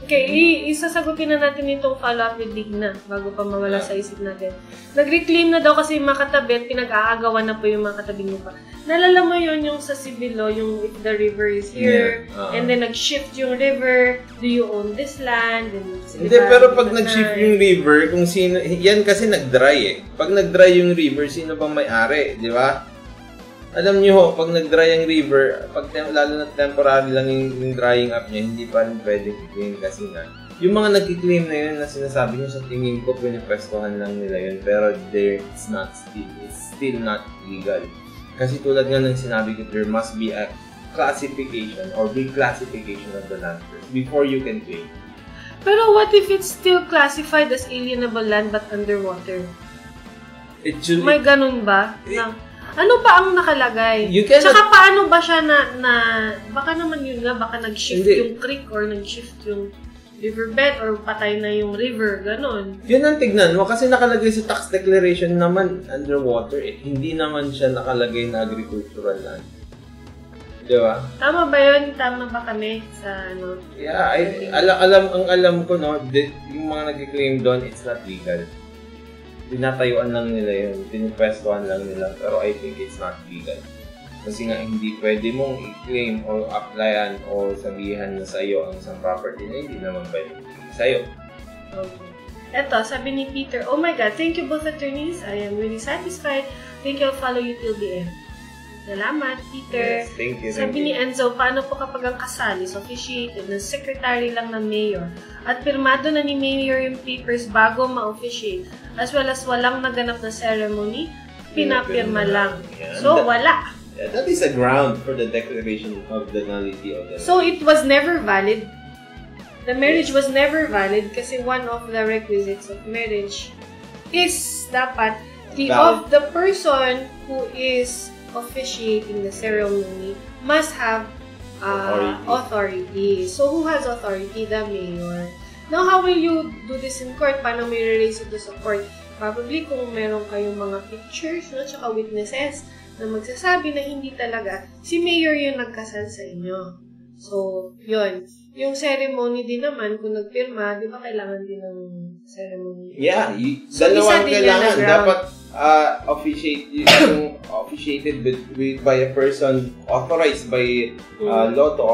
Okay, isasagutin na natin itong follow-up with Digna bago pa mawala sa isip natin. Nag-reclaim na daw kasi yung mga katabi at pinag-aagawan na po yung mga katabi mo pa. Nalala mo yun yung sa civil law, yung if the river is here, and then nag-shift yung river, do you own this land? Hindi, pero pag nag-shift yung river, kung sino, yan kasi nag-dry eh. Pag nag-dry yung river, sino bang may-ari, di ba? Alam niyo ho, pag nag-dry ang river, lalo na temporary lang yung drying up niya, hindi pa rin pwede i-claim kasi nga. Yung mga nag-claim na yun na sinasabi niyo sa tingin ko, pinipwestohan lang nila yun, pero it's still not legal. Kasi tulad nga ng sinabi ko, there must be a classification or reclassification of the land before you can claim. Pero what if it's still classified as alienable land but underwater? May ganun ba? Ano pa ang nakalagay? Tsaka paano ba siya na baka naman yun nga, baka nag-shift yung creek or nag-shift yung riverbed or patay na yung river, ganon. Yun ang tignan mo kasi nakalagay sa tax declaration naman underwater eh. Hindi naman siya nakalagay na agricultural land. Di ba? Tama ba yun? Tama ba kami sa ano? Yeah, alam ko no, yung mga nag-claim doon, it's not legal. Tinatayuan lang nila yun, pinipwestuhan lang nila, pero I think it's not legal. Kasi nga hindi pwede mong i-claim o applyan o sabihan na sa'yo ang isang property na hindi naman pwede sa'yo. Okay. Eto, sabi ni Peter, oh my God, thank you both attorneys. I am really satisfied. Think I'll follow you till the end. Salamat, Peter. Yes, thank you. Sabi ni Enzo, paano po kapag ang kasal is officiated ng secretary lang ng mayor at pirmado na ni mayor yung papers bago ma-officiate as well as walang naganap na ceremony, pinapirma lang. Yeah. So, wala. Yeah, that is a ground for the declaration of the nullity of the... So, it was never valid. The marriage was never valid kasi one of the requisites of marriage is dapat the person who is officiating the ceremony must have authority. So, who has authority? The mayor. Now, how will you do this in court? Paano may release ito sa court? Probably kung meron kayong mga pictures, no, tsaka witnesses na magsasabi na hindi talaga si mayor yung nagkasal sa inyo. So, yun. Yung ceremony din naman, kung nagpirma, di ba kailangan din ng ceremony? Yeah, dalawang kailangan. Dapat officiated by a person authorized by law to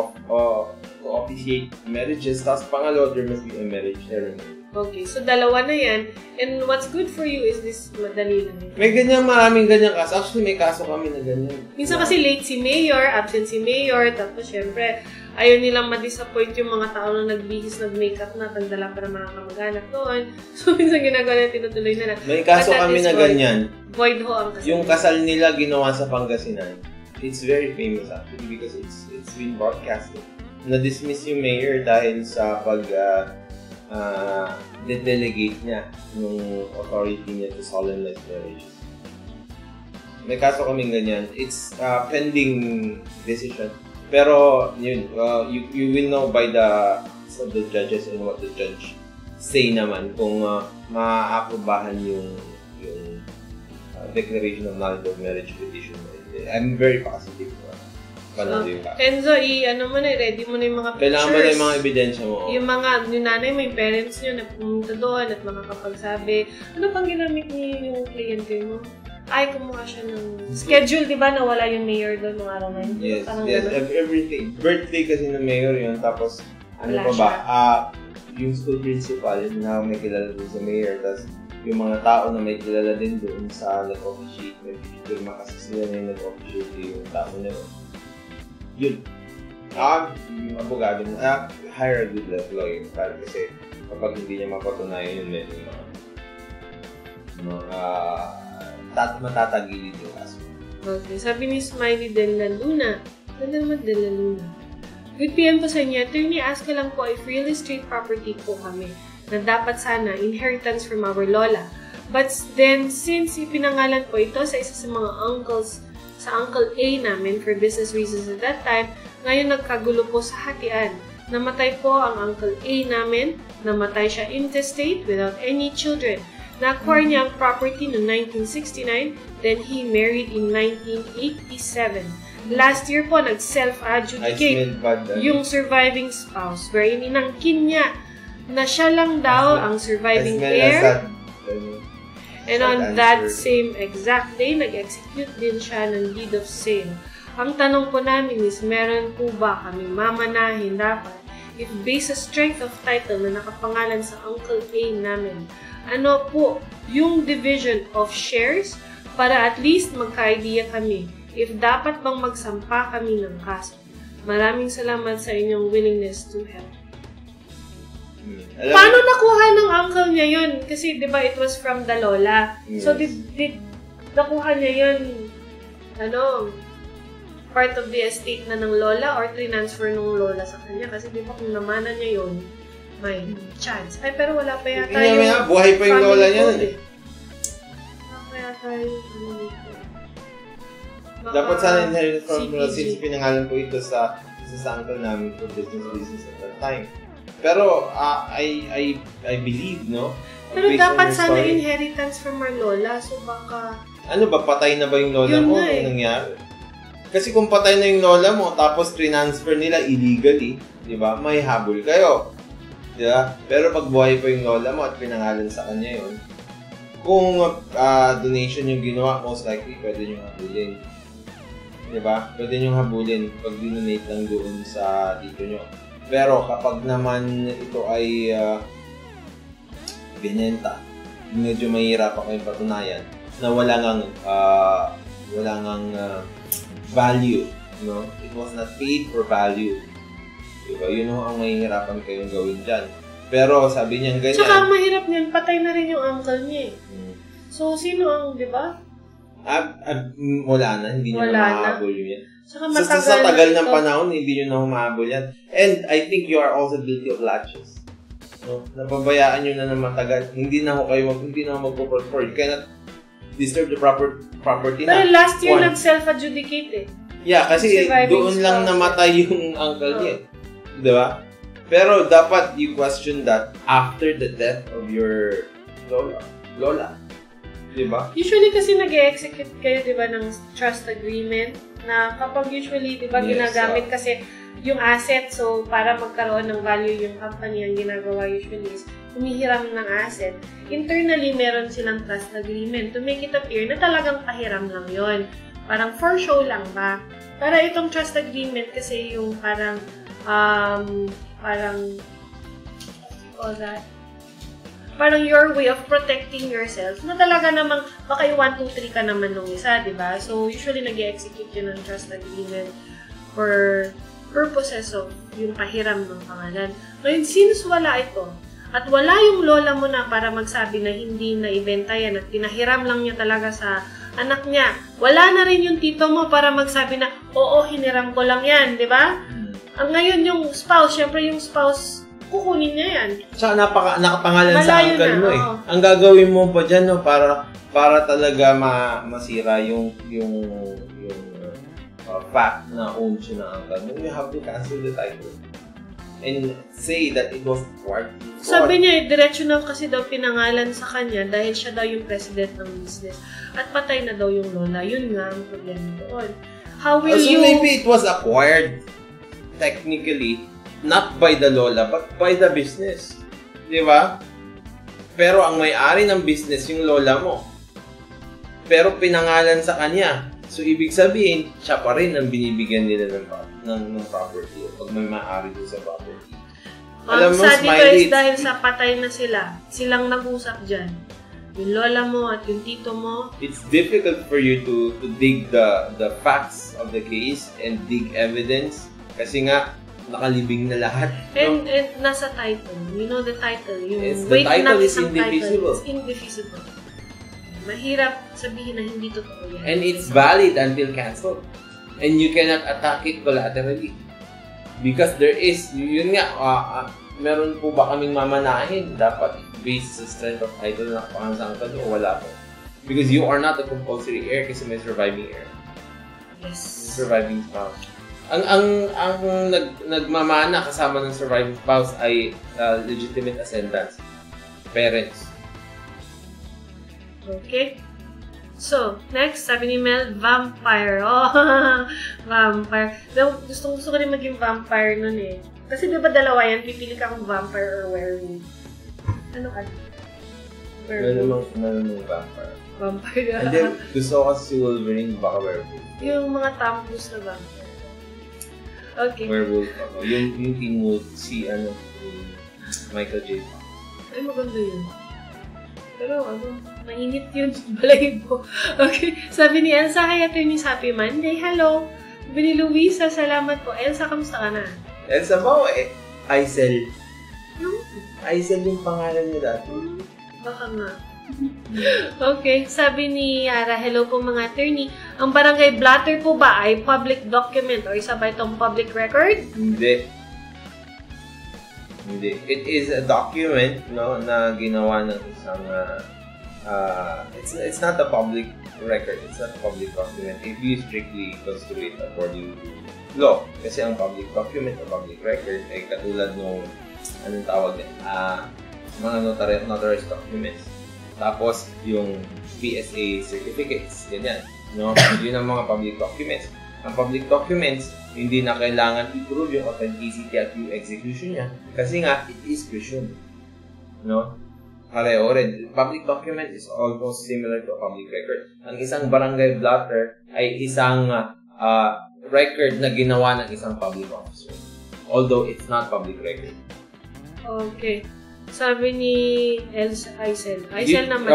officiate marriages. Tapos pangalo, there must be a marriage ceremony. Okay, so dalawa na yan. And what's good for you is this madali lang yun. May maraming ganyan kaso. Actually, may kaso kami na ganyan. Minsan kasi late si Mayor, absent si Mayor, tapos syempre, ayaw nilang ma-disappoint yung mga tao na nagbihis, nag-makeup na, tagdala para mga kamag-anak doon. So, minsan ginagawa na, tinutuloy na lang. May kaso kami na ganyan. Void ho ang kasal. Yung kasal nila ginawa sa Pangasinan. It's very famous actually because it's been broadcasted. Na-dismiss yung Mayor dahil sa delegate niya yung authority niya to solemnize marriages. May kaso kaming ganyan. It's pending decision. Pero yun, you will know by the judges and what the judge say naman kung maaaprobahan yung declaration of nullity of marriage petition. I'm very positive. Enzo, ready mo na yung mga pictures. Kailangan mo na yung mga ebidensya mo. Yung nanay mo, yung parents nyo na pumunta doon at makakapagsabi. Ano pang ginamit niyo yung kliyente mo? Ay, kumuha siya ng schedule, di ba? Nawala yung mayor doon nung araw na yun. Yes, everything. Birthday kasi ng mayor yun. Tapos, yung school principal na may kilala doon sa mayor. Tapos, yung mga tao na may kilala din doon sa nag-officiate. May pipirma kasi sila na yung nag-officiate yung tao na yun. Yun. Yung abogado mo, hire a good lawyer kasi kapag hindi niya mapatunayan yun, may matatagilid yung kaso. Okay. Sabi ni Smiley de la Luna. Good PM po sa inyo. Attorney, ask ko lang po if real estate property po kami na dapat sana inheritance from our lola. But then, since ipinangalan po ito sa isa sa mga uncles sa Uncle A namin for business reasons at that time, ngayon nagkagulo po sa hatian. Namatay po ang Uncle A namin, namatay siya intestate without any children. Na-acquire niya ang property noong 1969, then he married in 1987. Last year po, nag-self-adjudicate yung surviving spouse, wherein inangkin niya na siya lang daw ang surviving heir. And on that same exact day, nag-execute din siya ng deed of sale. Ang tanong po namin is, meron po ba kami mamanahin dapat if based sa strength of title na nakapangalan sa Uncle A namin? Ano po yung division of shares para at least magka-idea kami if dapat bang magsampa kami ng kaso? Maraming salamat sa inyong willingness to help. Paano nakuha ng uncle niya yun? Kasi, di ba, it was from the lola. Yes. So, did nakuha niya yun, part of the estate na ng lola or transfer ng lola sa kanya? Kasi, di ba, kung namanan niya yun, may chance. Ay, pero wala pa yata yung buhay pa yung lola niya nun eh. Wala pa yata yung dapat sana inherit from since pinangalan po ito sa uncle namin for business at that time. Pero, I believe, no? Pero dapat sana inheritance from our lola. So, baka... Ano ba? Patay na ba yung lola mo? Ano nangyari? Kasi kung patay na yung lola mo, tapos transfer nila illegally, di ba? May habol kayo. Di ba? Pero pag buhay pa yung lola mo at pinangalan sa kanya yun, kung donation yung ginawa, most likely, pwede nyo habulin. Di ba? Pwede nyo habulin pag dinonate lang doon sa tito nyo. Pero kapag naman ito ay binenta, medyo mahihirapan kayong patunayan na wala ngang value, no? It was not paid for value. Diba? Yun ang mahihirapan kayong gawin dyan. Pero sabi niyan ganyan. Tsaka ang mahirap niyan, patay na rin yung uncle niya eh. So, sino ang, di ba? Wala na, hindi niya mahabol yun. Sa tagal ng panahon, hindi nyo na humahabol yan. And I think you are also guilty of laches. No? Napabayaan nyo na matagal. Hindi na magpo-for. You cannot disturb the property na. Pero last year, nag-self-adjudicate eh. Yeah, kasi doon lang namatay yung uncle niya. Diba? Pero dapat you question that after the death of your lola. Diba? Usually kasi nag-execute kayo, diba, ng trust agreement na kapag usually, diba, ginagamit kasi yung asset, so para magkaroon ng value yung company, ang ginagawa usually is humihiram ng asset. Internally, meron silang trust agreement to make it appear na talagang pahiram lang yon. Parang for show lang ba? Para itong trust agreement kasi yung parang what do you call that? parang your way of protecting yourself na talaga namang baka yung 1, 2, 3 ka naman nung isa, di ba? So, usually nag-execute yun ng trust agreement for purposes of yung pahiram ng pangalan. Ngayon, since wala ito, at wala yung lola mo na para magsabi na hindi na ibenta yan at pinahiram lang niya talaga sa anak niya, wala na rin yung tito mo para magsabi na, oo, hiniram ko lang yan, di ba? Ang ngayon yung spouse, syempre yung spouse, kukunin niya yan. Tsaka nakapangalan sa uncle mo eh. Oo. Ang gagawin mo pa dyan, no, para talaga masira yung fact na own siya ng uncle mo, you have to cancel the title. And say that it was acquired. Sabi niya, diretso na kasi daw pinangalan sa kanya dahil siya daw yung president ng business. At patay na daw yung lola. Yun nga ang problema doon. How will you... So maybe it was acquired technically not by the lola, but by the business. Di ba? Pero ang may-ari ng business yung lola mo. Pero pinangalan sa kanya. So, ibig sabihin, siya pa rin ang binibigyan nila ng property. Pag may may-ari doon sa property. Alam mo, Smiley, dahil sa patay na sila, silang nag-usap dyan. Yung lola mo at yung tito mo. It's difficult for you to dig the facts of the case and dig evidence. Kasi nga, nakalibing na lahat. And nasa title. You know the title. Yung the title is indivisible. It's indivisible. Mahirap sabihin na hindi totoo yan. And it's valid until cancelled. And you cannot attack it collaterally. Because there is, yun nga, meron po ba kaming mamanahin? Dapat based sa strength of title na nakapangalan sa o wala po. Because you are not a compulsory heir kasi may surviving heir. Yes. Surviving spouse. Ang nagmamana kasama ng surviving spouse ay legitimate ascendants, parents. Okay. So, next, sabi ni Mel, vampire. Oh, vampire. Gusto ko rin maging vampire nun eh. Kasi diba dalawa yan, pipili ka kung vampire or werewolf. Ano ka? Werewolf. Ano vampire? Vampire. And then, gusto ko kasi si Wolverine, baka werewolf. Yung mga tampos na vampire. Okay. Werewolf ako. Yung Teen Wolf, si Michael J. Ay, maganda yun. Pero mainit yun. Balay po. Okay. Sabi ni Elsa, hi Atty. Happy Monday. Hello. Sabi ni Luisa, salamat po. Elsa, kamusta ka na? Elsa ba o Aisel? Aisel yung pangalan niya dati. Baka nga. Okay. Sabi ni Yara, hello po mga attorney. Ang barangay blotter po ba ay public document o isa ba itong public record? Hindi. It is a document, no, na ginawa ng isang it's not a public record. It's not a public document if you strictly construe it according to law. Kasi ang public document o public record ay katulad ng anong tawag din, mga notarized documents. Tapos, yung PSA certificates, ganyan. No? Yun ang mga public documents. Ang public documents, hindi na kailangan i-prove yung authenticity at yung execution niya. Kasi nga, it is presumed. No? Pareho rin. Public document is almost similar to a public record. Ang isang barangay blotter ay isang record na ginawa ng isang public officer. Although, it's not public record. Okay. Sabi ni Aisel naman.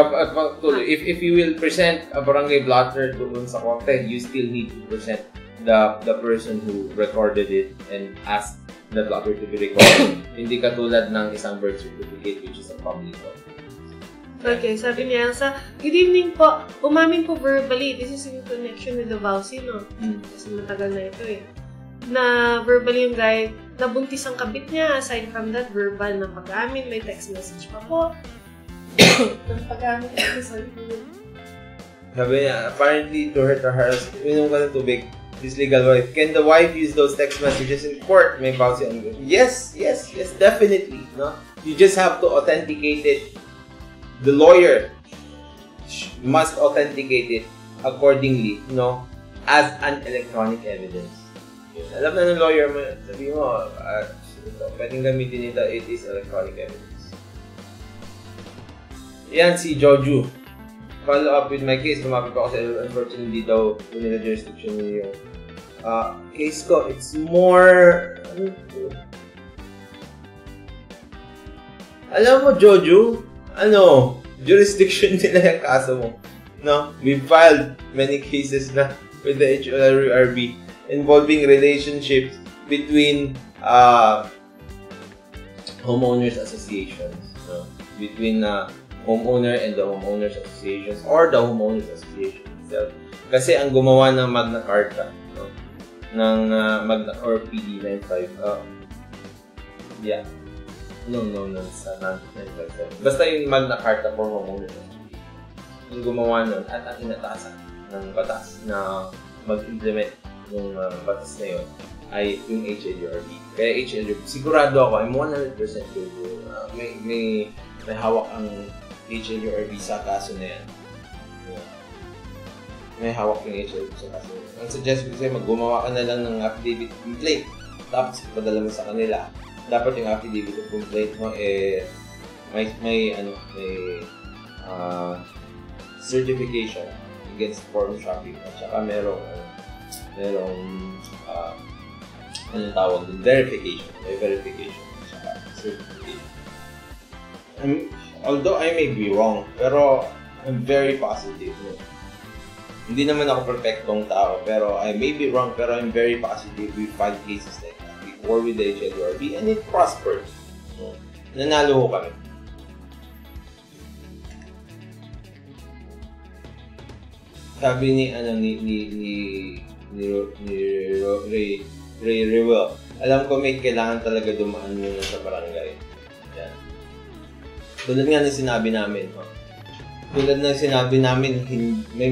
If you will present a barangay blotter doon sa korte, you still need to present the person who recorded it and ask the blotter to be recorded. Hindi katulad ng isang birth certificate which is a public document. Okay, sabi ni Elsa, good evening po. Umamin po verbally. This is in connection with the vowsy, no? Kasi matagal na ito eh. Na verbally yung guy, nabuntis ang kabit niya. Aside from that, verbal na pag-amin. May text message pa po. Ng pag-amin. Sorry. Sabi niya, apparently to her inom ka ng tubig. This legal wife. Can the wife use those text messages in court? May policy on it. Yes, definitely. No? You just have to authenticate it. The lawyer must authenticate it accordingly, no, as an electronic evidence. Alam na ng lawyer mo, sabi mo, pwedeng gamitin ito, it is electronic evidence. Yan si Joju. Follow up with my case, lumapit pa ako sa unfortunately daw nila jurisdiction niyo yung case ko. It's more, alam mo Joju, jurisdiction nila yung kaso mo. No? We filed many cases na with the HLRB involving relationships between homeowners associations. No? Between homeowner and the homeowners associations or the homeowners association itself. Kasi ang gumawa ng Magna Carta, no? Ng Magna or PD 95. No, sa 957. Basta yung Magna Carta for homeowners association. Yung gumawa nun at ang inatasan ng batas na mag-implement yung batas na yun ay yung HLRB. Kaya HLRB, sigurado ako, I'm 100% sure may hawak ang HLRB sa kaso na yan. May hawak yung HLRB sa kaso na yan. Ang suggest ko sa'yo, gumawa ka na lang ng affidavit complaint. Tapos ipadala mo sa kanila. Dapat yung affidavit complaint mo may certification against forum shopping at saka merong tawag din, verification. May verification at saka certification. Although I may be wrong, pero I'm very positive. No? Hindi naman ako perfectong tao, pero I may be wrong, pero I'm very positive. We filed cases like that before with the HLRB and it prospered. So, nanalo ko kami. Sabi ni Ray Rewell, alam ko may kailangan talaga dumaan muna sa barangay. Yan. Tulad nga ng sinabi namin, may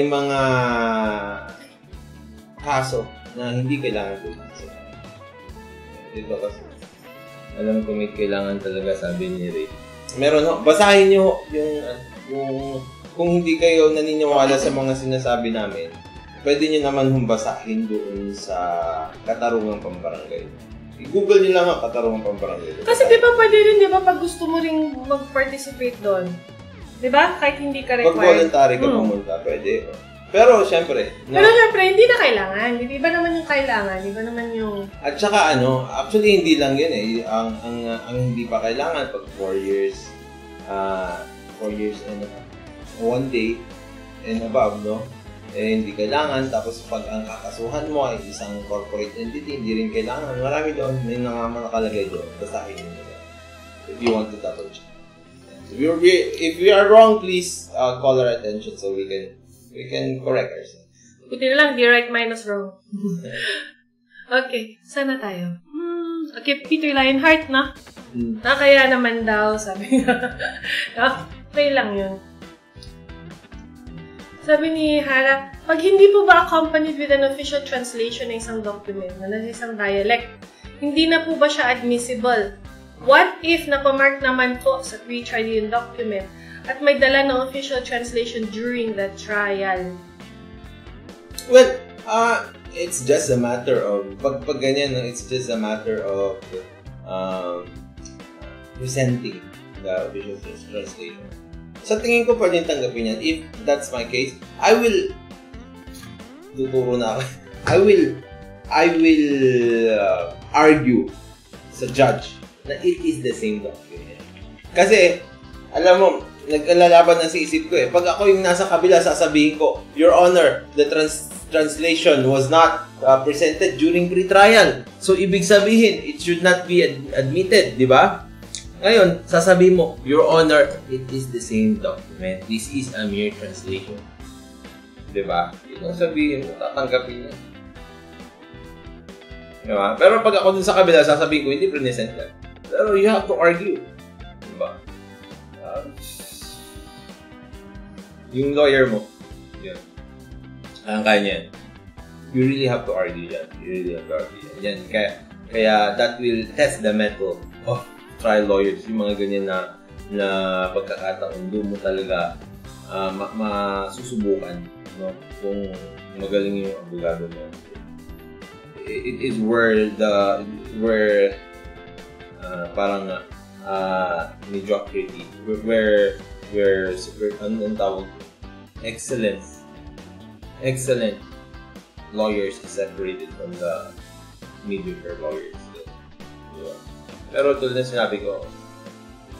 mga kaso na hindi kailangan dumaan sa barangay. Dito kasi alam ko may kailangan talaga, sabi ni Ray. Meron, basahin nyo yung kung hindi kayo naniniwala sa mga sinasabi namin, pwede nyo naman basahin doon sa Katarungang Pambarangay. I-google nyo lang ang Katarungang Pambarangay. Kasi di ba pwede rin, di ba, pag gusto mo rin mag-participate doon? Di ba? Kahit hindi ka required. Pag voluntary ka pumunta, pwede. Pero syempre, hindi na kailangan. Di ba naman yung kailangan? Di ba naman yung... At saka actually hindi lang yun eh. Ang hindi pa kailangan pag 4 years and 1 day and above, no? Hindi kailangan. Tapos pag ang kakasuhan mo ay isang corporate entity, hindi rin kailangan. Marami doon, may nakalagay doon. Basahin nyo doon. If you want to double check. If we are wrong, please call our attention so we can correct ourselves. Buti na lang, di right minus wrong. Okay, sana tayo. Okay, Peter Lionheart, na? Kaya naman daw, sabi nga. Okay lang yun. Sabi ni Hara, pag hindi po ba accompanied with an official translation ng isang document na nasa isang dialect, hindi na po ba siya admissible? What if napamark naman po sa pre-trial yung document at may dala ng official translation during the trial? Well, it's just a matter of, pag ganyan, it's just a matter of presenting the official translation. Sa tingin ko pwedeng tanggapin yan. If that's my case, I will argue sa judge na it is the same document. Kasi, alam mo, nagkalalaban na sa isip ko eh. Pag ako yung nasa kabila, sasabihin ko, Your Honor, the translation was not presented during pre-trial. So, ibig sabihin, it should not be admitted, di ba? Ngayon, sasabihin mo, Your Honor, it is the same document. This is a mere translation. Di ba? Yun ang sabihin mo, tatanggapin niya. Di ba? Pero pag ako dun sa kabila, sasabihin ko, hindi present ka. Pero you have to argue. Di ba? Yung lawyer mo, yun. Kaya niya yan. You really have to argue yan. Yan. Kaya that will test the mettle of trial lawyers. Yung mga ganyan na pagkakataon, doon mo talaga masusubukan, no? Kung magaling yung abogado mo. It is where parang mediocrity, where excellent lawyers is separated from the mediocre lawyers. Diba? Pero tulad na sinabi ko,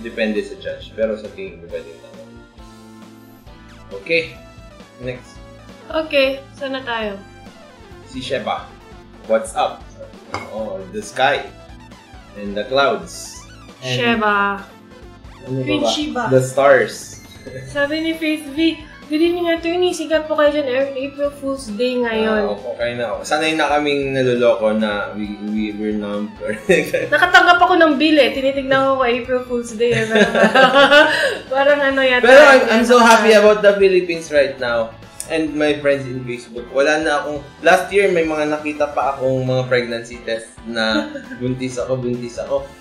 depende sa judge. Pero sa tingin ko pwede naman. Okay. Next. Okay. Saan na tayo? Si Sheba. What's up? Oh, the sky. And the clouds. And Sheba. Ano Queen ba? Sheba. The stars. Sabi ni Faith V, good evening, attorney. Sikat po kayo dyan. April Fool's Day ngayon. Okay na ako. Sanay na kaming naluloko na we were numb. Nakatanggap ako ng bill eh. Tinitignan ko April Fool's Day. Parang ano yata. Pero I'm so happy about the Philippines right now. And my friends in Facebook. Wala na akong... Last year, may mga nakita pa akong mga pregnancy test na buntis ako.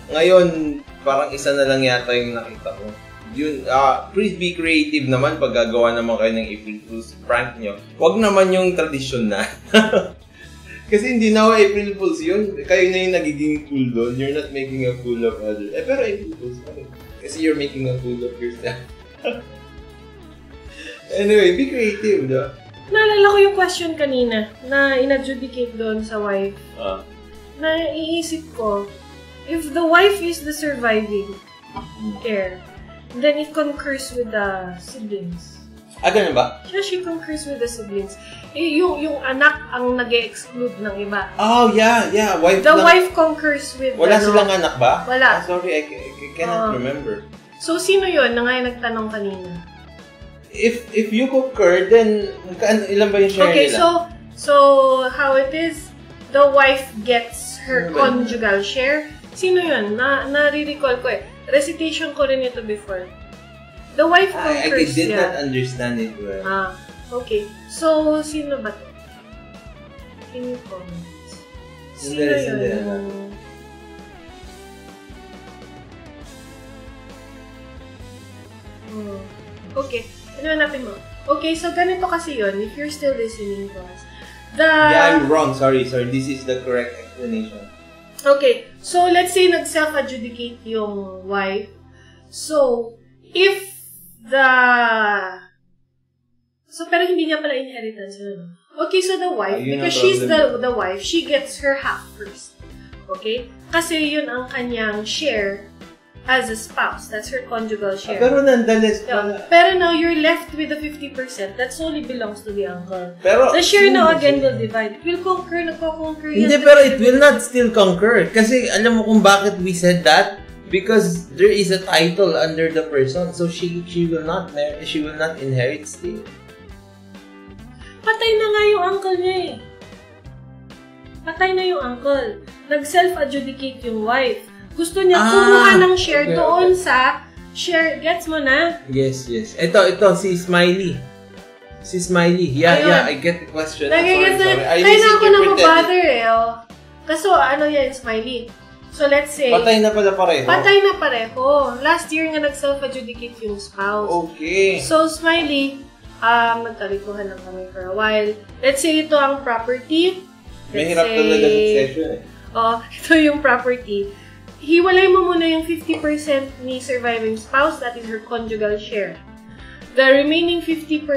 Ngayon, parang isa na lang yata yung nakita ko. Yun, please be creative naman pag gagawa naman kayo ng April Fool's prank nyo. Huwag naman yung tradisyon na. Kasi hindi na April Fool's yun. Kayo na yung nagiging fool doon. You're not making a fool of others. Pero April Fool's pa rin. Kasi you're making a fool of yourself. Anyway, be creative, diba? Naalala ko yung question kanina na in-adjudicate doon sa wife. Naiisip ko, if the wife is the surviving heir, then it concurs with the siblings. Ganun ba? She concurs with the siblings. Yung anak ang nag-exclude ng iba. Oh, yeah. The wife concurs with... Wala silang anak ba? Wala. Sorry, I cannot remember. So, sino yun na nga yung nagtanong kanina? If you concur, then ilan ba yung share nila? Okay, so how it is, the wife gets her conjugal share. Sino yun? Na-recall ko eh. Recitation ko rin ito before. The wife concurs. I did not understand it well. Okay. So, sino ba ito? Can you comment? Sino yun? Okay. Ano natin mo? Okay, so ganito kasi yun. If you're still listening to us. Yeah, I'm wrong. Sorry. This is the correct explanation. Okay. So, let's say nag-self-adjudicate yung wife. So, if pero hindi niya pala inheritance. Okay, so the wife, because she's the wife, she gets her half first. Okay? Kasi yun ang kanyang share as a spouse. That's her conjugal share. Pero nonetheless pero now, you're left with the 50% that solely belongs to the uncle. Pero, the share now again will divide. It will concur, nagko-concur yan. Hindi, pero it will not still concur. Kasi alam mo kung bakit we said that? Because there is a title under the person. So she will not inherit still. Patay na nga yung uncle niya eh. Patay na yung uncle. Nag-self-adjudicate yung wife. Gusto niya kumuha ng share doon sa share. Gets mo na? Yes. Ito, si Smiley. Yeah, I get the question. Sorry. Kaya na ako na mabother eh. Kaso, yan, Smiley. So, let's say... Patay na pala pareho. Last year nga nag-self-adjudicate yung spouse. Okay. So, Smiley, magkalikuhan lang kami for a while. Let's say ito ang property. Mahirap talaga succession eh. Ito yung property. Hiwalay mo muna yung 50% ni surviving spouse, that is her conjugal share. The remaining 50%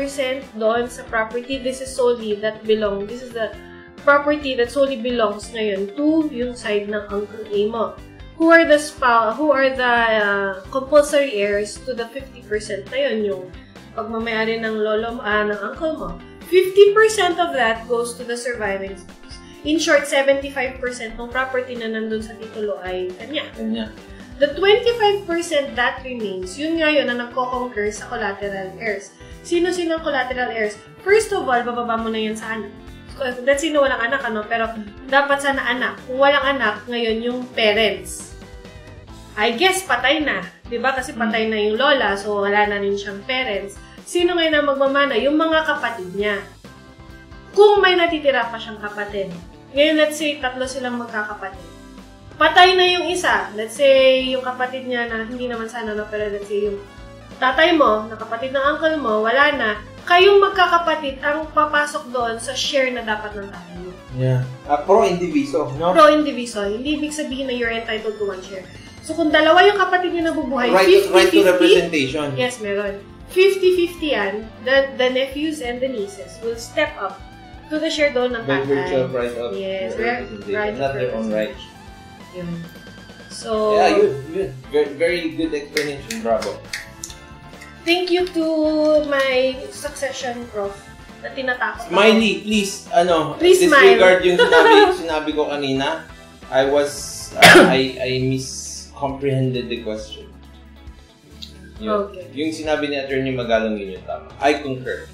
doon sa property, this is the property that solely belongs ngayon to yung side ng Uncle A mo. Who are the compulsory heirs to the 50% na yun, yung pagmamayari ng lolo ng uncle mo. 50% of that goes to the surviving spouse. In short, 75% ng property na nandun sa titulo ay kanya. The 25% that remains, yun nga yun na nagko-concur sa collateral heirs. Sino-sino ang collateral heirs? First of all, bababa mo na yan sa anak. That's sino walang anak, pero dapat sana anak. Kung walang anak, ngayon yung parents. I guess, patay na. Diba? Kasi patay na yung lola, so wala na rin siyang parents. Sino ngayon na magmamana? Yung mga kapatid niya. Kung may natitira pa siyang kapatid. Ngayon, let's say, 3 silang magkakapatid. Patay na yung isa. Let's say, yung kapatid niya na hindi naman sana, pero let's say, yung tatay mo, na kapatid ng uncle mo, wala na. Kayong magkakapatid ang papasok doon sa share na dapat ng tatay mo. Yeah. Pro indiviso, no? Pro indiviso. Hindi ibig sabihin na you're entitled to one share. So, kung dalawa yung kapatid niya nabubuhay, 50-50. Right to representation. Yes, meron. 50-50 yan. The nephews and the nieces will step up to the share doon ng By tatay. virtual right of yes, right, not their own right. Yun. So, yeah, yun. Very, very good explanation. Bravo. Thank you to my succession prof na tinatakot ako. Smiley, please, Please disregard yung sinabi ko kanina. I miscomprehended the question. Okay. Yung sinabi ni Atty. Magalong yun yung tama. I concur.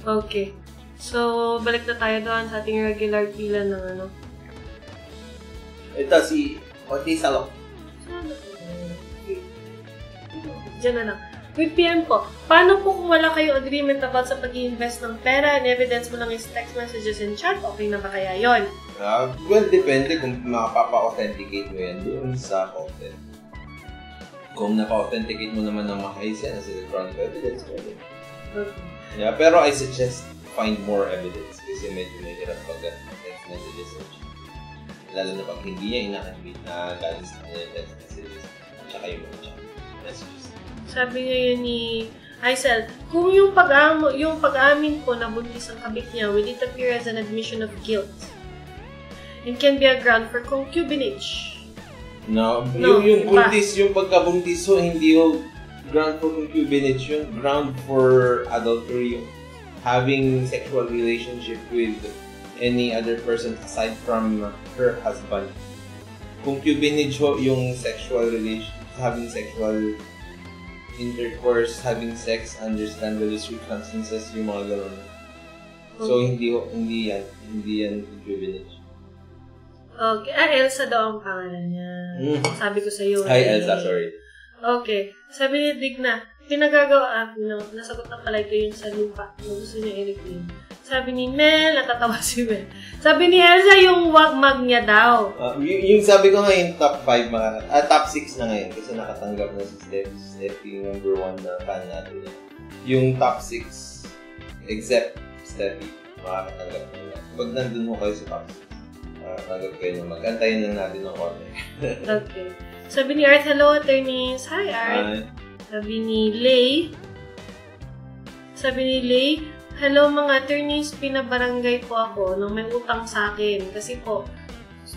Okay. So, balik na tayo doon sa ating regular pila ng ano. Ito si Otis Salok. Diyan na lang. With PM po, paano po kung wala kayong agreement about sa pag-i-invest ng pera and evidence mo lang is text messages and chat? Okay na ba kaya yun? Well, depende kung makapapa-authenticate mo yan doon sa content. Kung napa-authenticate mo naman ng maayos yan as electronic evidence, pwede. Okay. Yeah, pero I suggest find more evidence kasi medyo mahirap pag text messages. Lalo na pag hindi niya ina-admit na galing sa kanya text messages at saka yung mga chat messages. Sabi ngayon ni Aisel, kung yung pag-amin po na buntis ang kabit niya, will it appear as an admission of guilt? It can be a ground for concubinage. No, yung buntis, yung pagkabuntis so hindi yung ground for concubinage, yung ground for adultery, having sexual relationship with any other person aside from her husband. Concubinage ho, yung sexual relation, having sexual intercourse, having sex under scandalous circumstances, yung mga gano'n. So, hindi yan concubinage. Okay. Elsa daw ang pangalan niya. Sabi ko sa'yo. Hi, Elsa. Sorry. Okay. Sabi ni Digna, nasagot na pala ito yung sa lupa. Gusto niya i-reclaim. Sabi ni Mel, natatawa si Mel. Sabi ni Elsa, yung wagmag niya daw. Yung sabi ko ngayon, top 5, top 6 na ngayon. Kasi nakatanggap na si Steffi, number 1 na fan natin. Yung top 6, except Steffi, makakatanggap na lang. Pag nandun mo kayo sa top 6, makakatanggap kayo na mag-antayin lang natin ng konti. Okay. Sabi ni Art, hello, attorneys. Hi, Art. Sabi ni Lay, hello mga attorneys, pinabarangay po ako nang may utang sa akin. Kasi po,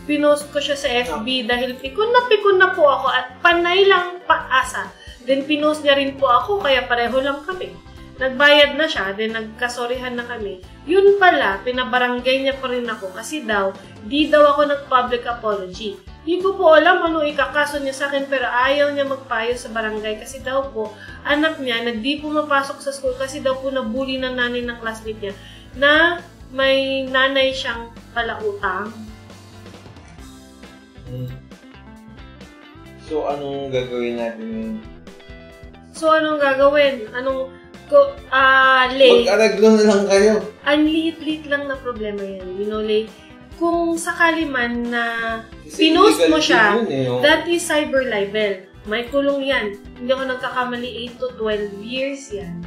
pinost ko siya sa FB dahil pikon na po ako at panay lang paasa. Then pinost niya rin po ako kaya pareho lang kami. Nagbayad na siya, then nagkasorihan na kami. Yun pala, pinabarangay niya pa rin ako kasi daw, di daw ako nag-public apology. Di ko po alam ano ikakaso niya sa akin pero ayaw niya magpayo sa barangay kasi daw po, anak niya na di pumapasok sa school kasi daw po nabully ng nanay ng classmate niya na may nanay siyang palautang. So, anong gagawin natin? Lay? Mag-araglo na lang kayo. Ang liit-liit lang na problema yan. You know, Lay, kung sakali man na pinost mo siya, that is cyber libel. May kulong yan. Hindi ako nagkakamali, 8 to 12 years yan.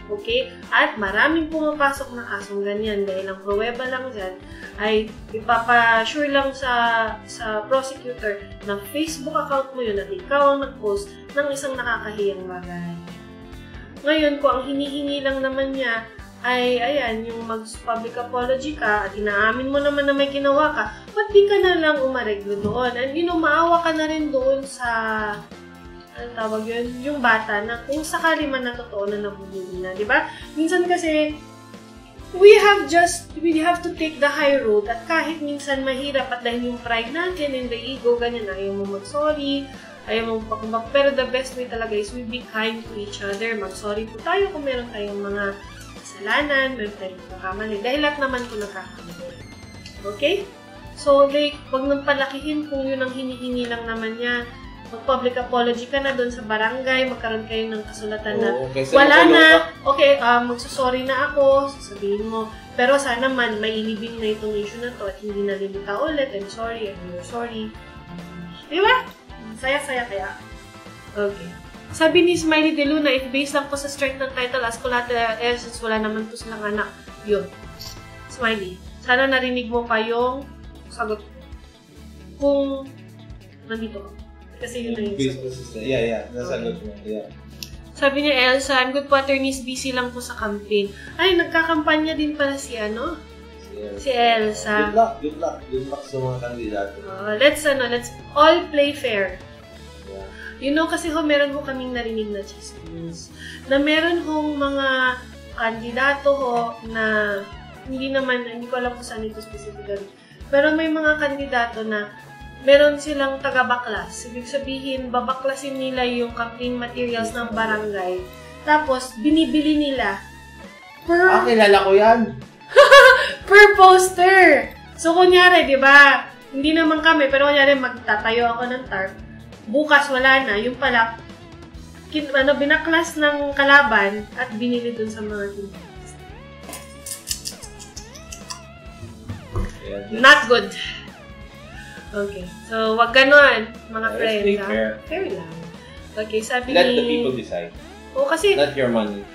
Okay? At maraming pumapasok na kasong ganyan dahil ang pruweba lang dyan ay ipapasure lang sa prosecutor na Facebook account mo yun at ikaw ang nag-post ng isang nakakahiyang bagay. Ngayon, kung ang hinihingi lang naman niya ay, ayan, yung mag-public apology ka at inaamin mo naman na may ginawa ka, ba't di ka na lang umareglo doon? And, maawa ka na rin doon sa, tawag yun, yung bata na kung sakali man na totoo na nabulili na, di ba? Minsan kasi, we have to take the high road at kahit minsan mahirap at dahil yung pride natin and the ego, ganyan, ayaw mo mag-sorry, ayaw mo pakumbak. Pero the best way talaga is we be kind to each other. Mag-sorry po tayo kung meron tayong mga kasalanan, meron tayong nagkakamali. Dahil lahat naman po nagkakamali. Okay? So, like, huwag nang palakihin kung yun ang hinihingi lang naman niya. Mag-public apology ka na doon sa barangay, magkaroon kayo ng kasulatan na wala na, okay, magsusorry na ako, sasabihin mo. Pero sana man, may ilibing na itong issue na to at hindi nalilita ulit. I'm sorry, you're sorry. Diba? Saya-saya kaya. Okay. Sabi ni Smiley De Luna, if based lang po sa strength ng title as collateral essence, wala naman po silang anak. Yun. Smiley, sana narinig mo pa yung sagot kung nandito ka. Kasi yun na yung sagot. Yeah. Nasagot mo. Yeah. Sabi niya, Elsa, I'm good po, attorneys, busy lang po sa campaign. Ay, nagkakampanya din pala si Si Elsa. Good luck sa mga kandidato. Let's all play fair. Yeah. Kasi meron ho kaming narinig na chismis. Na meron hong mga kandidato na hindi ko alam kung saan ito specifically. Pero may mga kandidato na meron silang taga-baklas. Ibig sabihin, babaklasin nila yung campaign materials ng barangay. Tapos, binibili nila kilala ko yan! per poster! So, kunyari, di ba, hindi naman kami, pero kunyari, magtatayo ako ng tarp. Bukas, wala na. Yung pala, binaklas ng kalaban at binili dun sa mga tindahan. Not good. Okay. So, wag ganon, mga friends. Fair lang. Okay, sabi Let the people decide. Kasi... Not your money.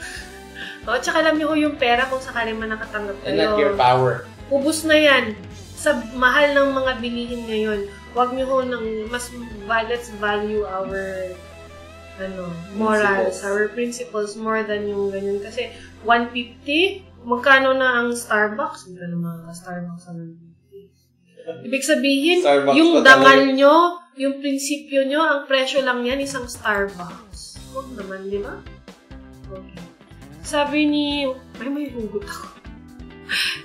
Tsaka alam niyo yung pera kung sakaling man nakatanggap kayo. And not your power. Ubus na yan. Sa mahal ng mga bilihin ngayon, wag niyo let's value our morals, our principles more than yung ganyan. Kasi 150, magkano na ang Starbucks? Magkano mga Starbucks ang 150? Ibig sabihin, Starbucks yung dangal nyo, yung prinsipyo nyo, ang presyo lang yan, isang Starbucks. Huwag naman, di ba? Okay. Sabi ni... may hugot ako.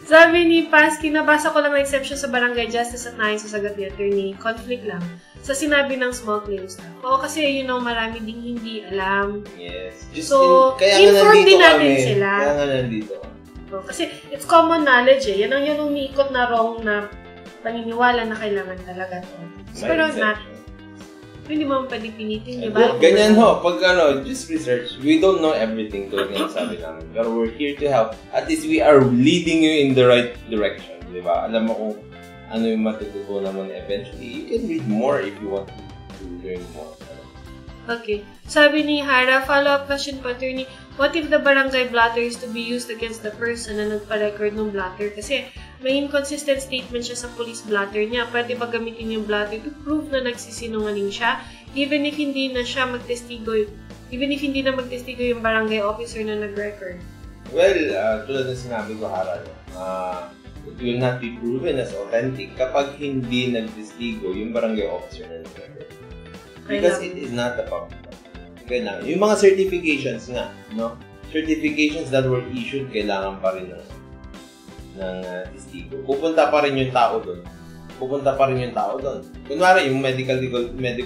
Sabi ni Paski, nabasa ko lang ang exception sa barangay justice at nahin sa sagot ni attorney. Conflict lang. Sa sinabi ng small claims staff. Kasi, marami ding hindi alam. Yes. Inform din natin sila. Kaya nga nandito. Kasi, it's common knowledge Yan ang umiikot na wrong na paniniwala na kailangan talaga to. Pero hindi mo pwede pinitin, di ba? Ganyan pag just research. We don't know everything tulad ng sabi namin. Pero we're here to help. At least we are leading you in the right direction, di ba? Alam mo kung ano yung matututunan mo na eventually. You can read more if you want to learn more. Okay. Sabi ni Hara, follow-up question po, attorney. What if the barangay blotter is to be used against the person na nagpa-record ng blotter? Kasi may inconsistent statement siya sa police blotter niya. Pwede ba gamitin yung blotter to prove na nagsisinungaling siya? Even if hindi na magtestigo yung barangay officer na nag-record. Well, tulad na sinabi ko, Hara, it will not be proven as authentic kapag hindi nagtestigo yung barangay officer na nag-record. Because it is not a public. Kailangan. Yung mga certifications nga, certifications that were issued, kailangan pa rin ng testigo. Pupunta pa rin yung tao doon. Kunwari, yung medical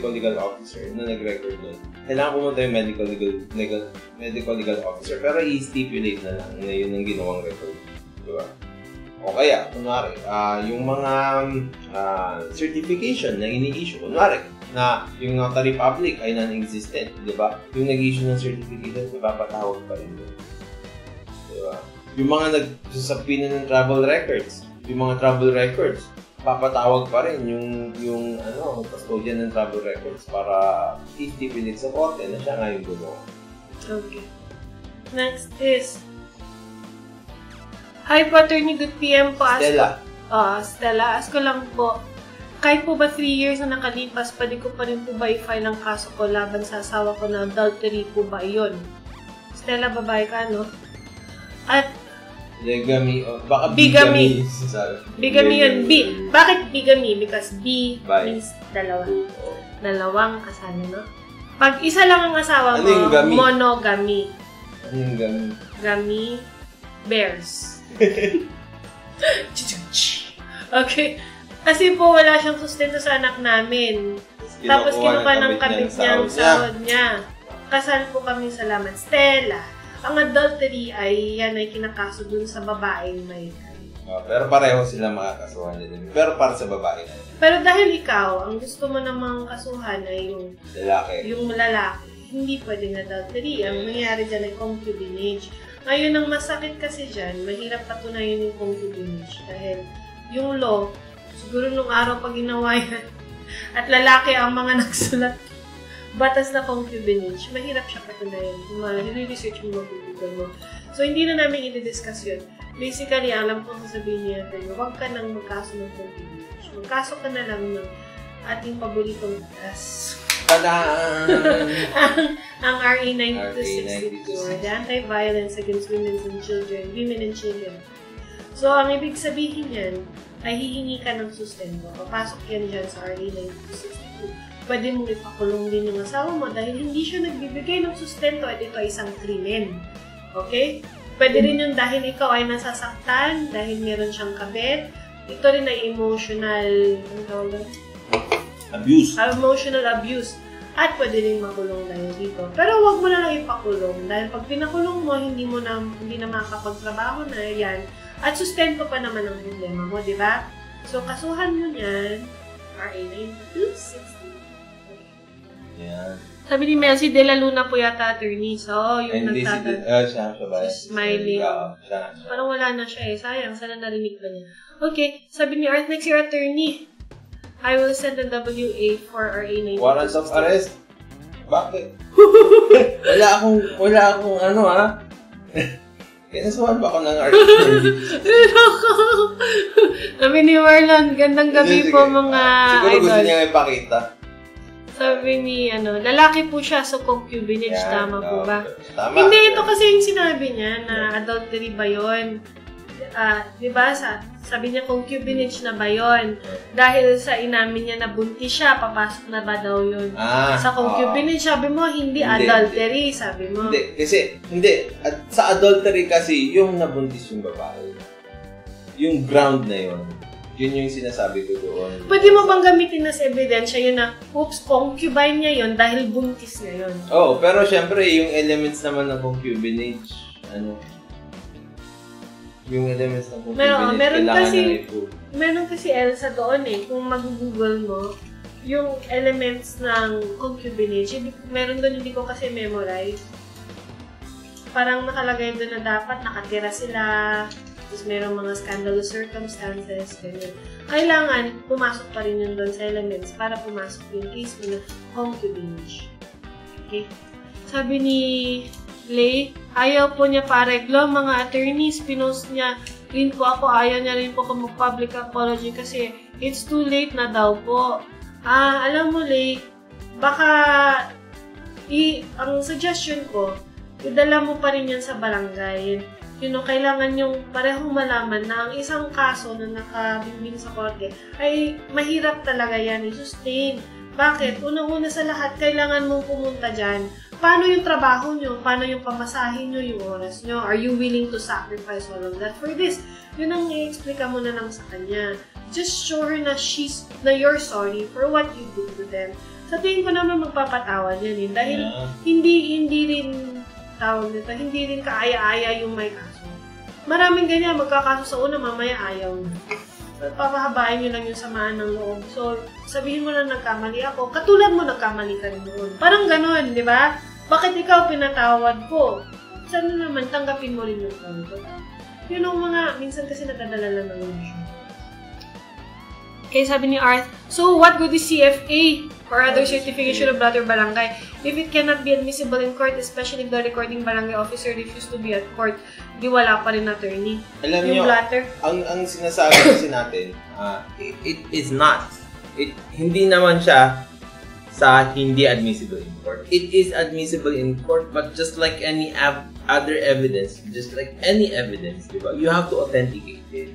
legal officer na nag-record doon, kailangan pumunta yung medical legal officer, pero i-stipulate na lang na yun ang ginawang record. Diba? O kaya, kunwari, yung mga certification na ini-issue, kunwari, na yung notary public ay non-existent, di ba? Yung nag-issue ng certificate, mapapatawag pa rin doon. Di ba? Yung mga nagsasapina ng travel records, papatawag pa rin yung custodian ng travel records para i-stipulate sa korte na siya nga yung gumawa. Okay. Next is Hi po, Attorney. Good PM po. Stella, ask ko lang po. Kahit po ba 3 years na nakalipas, pwede ko pa rin po ba i-file ang kaso ko laban sa asawa ko na adultery po ba yun? Stella, babae ka, no? At bigamy, baka bigamy. Bigamy yun. Bakit bigamy? Because B means dalawa. Dalawang kasama, no? Pag isa lang ang asawa mo, monogamy. Ano yung gamy? Gamy, bears. Okay. Kasi po wala siyang sustento sa anak namin. Tapos kinuha ng kabit niya ang sahod niya. Kasal po kami, salamat. Stella, ang adultery ay kinakaso dun sa babaeng may pero pareho sila makakasuhan din. Pero para sa babae na. Pero dahil ikaw, ang gusto mo namang kasuhan ay yung lalaki. Hindi pwedeng adultery. Ang nangyayari dyan ay concubinage. Ngayon, ang masakit kasi dyan, mahirap patunayan yung concubinage. Dahil yung law, siguro nung araw pag ginawa yan, at lalaki ang mga nagsulat, batas na concubinage, mahirap siya patunayan. Kung research mo, mabubugan mo. So, hindi na namin i-discuss yun. Basically, alam ko sasabihin niya, huwag ka nang magkaso ng concubinage. Magkaso ka na lang ng ating paboritong batas. ang RA 9262, the Anti-Violence Against Women and Children. So, ang ibig sabihin yan, ay hihingi ka ng sustento. Papasok yan dyan sa RA 9262. Pwede mong ipakulong din yung asawa mo dahil hindi siya nagbibigay ng sustento at ito ay isang krimen. Okay? Pwede rin yung dahil ikaw ay nasasaktan, dahil meron siyang kabit. Ito rin ay emotional abuse. Emotional abuse. At pwede rin makulong dahil dito. Pero huwag mo na lang ipakulong. Dahil pag pinakulong mo, hindi na makakapagtrabaho na yan. At sustento pa naman ang problema mo, di ba? So, kasuhan mo niyan, RA 9262. Yeah. Sabi ni Melcy De La Luna po yata, attorney. So, yung nagtatanong. Siya ba? Smiling. Parang wala na siya eh. Sayang, sana narinig ba niya? Okay, sabi ni Art, next year, attorney. I will send a WA for RA 9262. Warrant of arrest? Bakit? wala akong ano Kinasuhan ba ako ng RA 9262? Sabi ni Marlon, gandang gabi po mga siguro idol. Gusto niya ipakita. Sabi ni, lalaki po siya, so concubinage, tama po ba? Tama. Hindi, ito kasi yung sinabi niya na adultery ba yun? Diba, sabi niya concubinage na ba yun? Dahil sa inamin niya na buntis siya, papasok na ba daw yun? Sa concubinage, sabi mo, hindi adultery, sabi mo. Hindi. At sa adultery kasi, yung nabuntis yung babae. Yung ground na yun. Yun yung sinasabi ko doon. Pwede mo bang gamitin as ebidensya yun na, oops, concubine niya yun dahil buntis niya yun? Pero syempre, yung elements naman ng concubinage, yung elements ng concubinage, meron kasi Elsa doon eh. Kung mag-google mo, yung elements ng concubinage, meron doon, hindi ko kasi memorize. Parang nakalagay doon na dapat nakatira sila, tapos merong mga scandalous circumstances, ganyan. Kailangan, pumasok pa rin yun doon sa elements para pumasok yung case mo na concubinage. Okay? Sabi ni Lay, ayaw po niya pareglo, mga attorneys, pinost niya rin po ako, ayaw niya rin po kung mag-public apology kasi it's too late na daw po. Alam mo, Lay, baka ang suggestion ko, idala mo pa rin yan sa barangay. Kailangan yung parehong malaman na ang isang kaso na nakabimbing sa korte ay mahirap talaga yan i-sustain. Bakit? Unang-una sa lahat, kailangan mong pumunta dyan. Paano yung trabaho nyo? Paano yung pamasahin nyo, yung oras nyo? Are you willing to sacrifice all of that for this? Yun ang i-explica mo na lang sa kanya. Just show her na you're sorry for what you did to them. Sa tingin ko naman magpapatawad yan eh. Dahil hindi rin tawag nito, hindi rin kaaya-aya yung may kaso. Maraming ganyan, magkakaso sa una, mamaya ayaw na. Papahabain nyo lang yung samaan ng loob. So, sabihin mo na nagkamali ako, katulad mo nagkamali ka rin noon. Parang ganon, di ba? Bakit ikaw pinatawad ko? Sana naman, tanggapin mo rin yung tawad ko. Yun ang mga, minsan kasi nadadala lang ng emotion. Okay, sabi ni Arth, so what good is CFA or other certification of blatter barangay if it cannot be admissible in court, especially if the recording barangay officer refused to be at court? Di wala pa rin attorney. Alam yung nyo, blatter. ang sinasabi kasi natin, it is not. Hindi naman siya sa hindi admissible in court. It is admissible in court, but just like any other evidence, just like any evidence, diba? You have to authenticate it.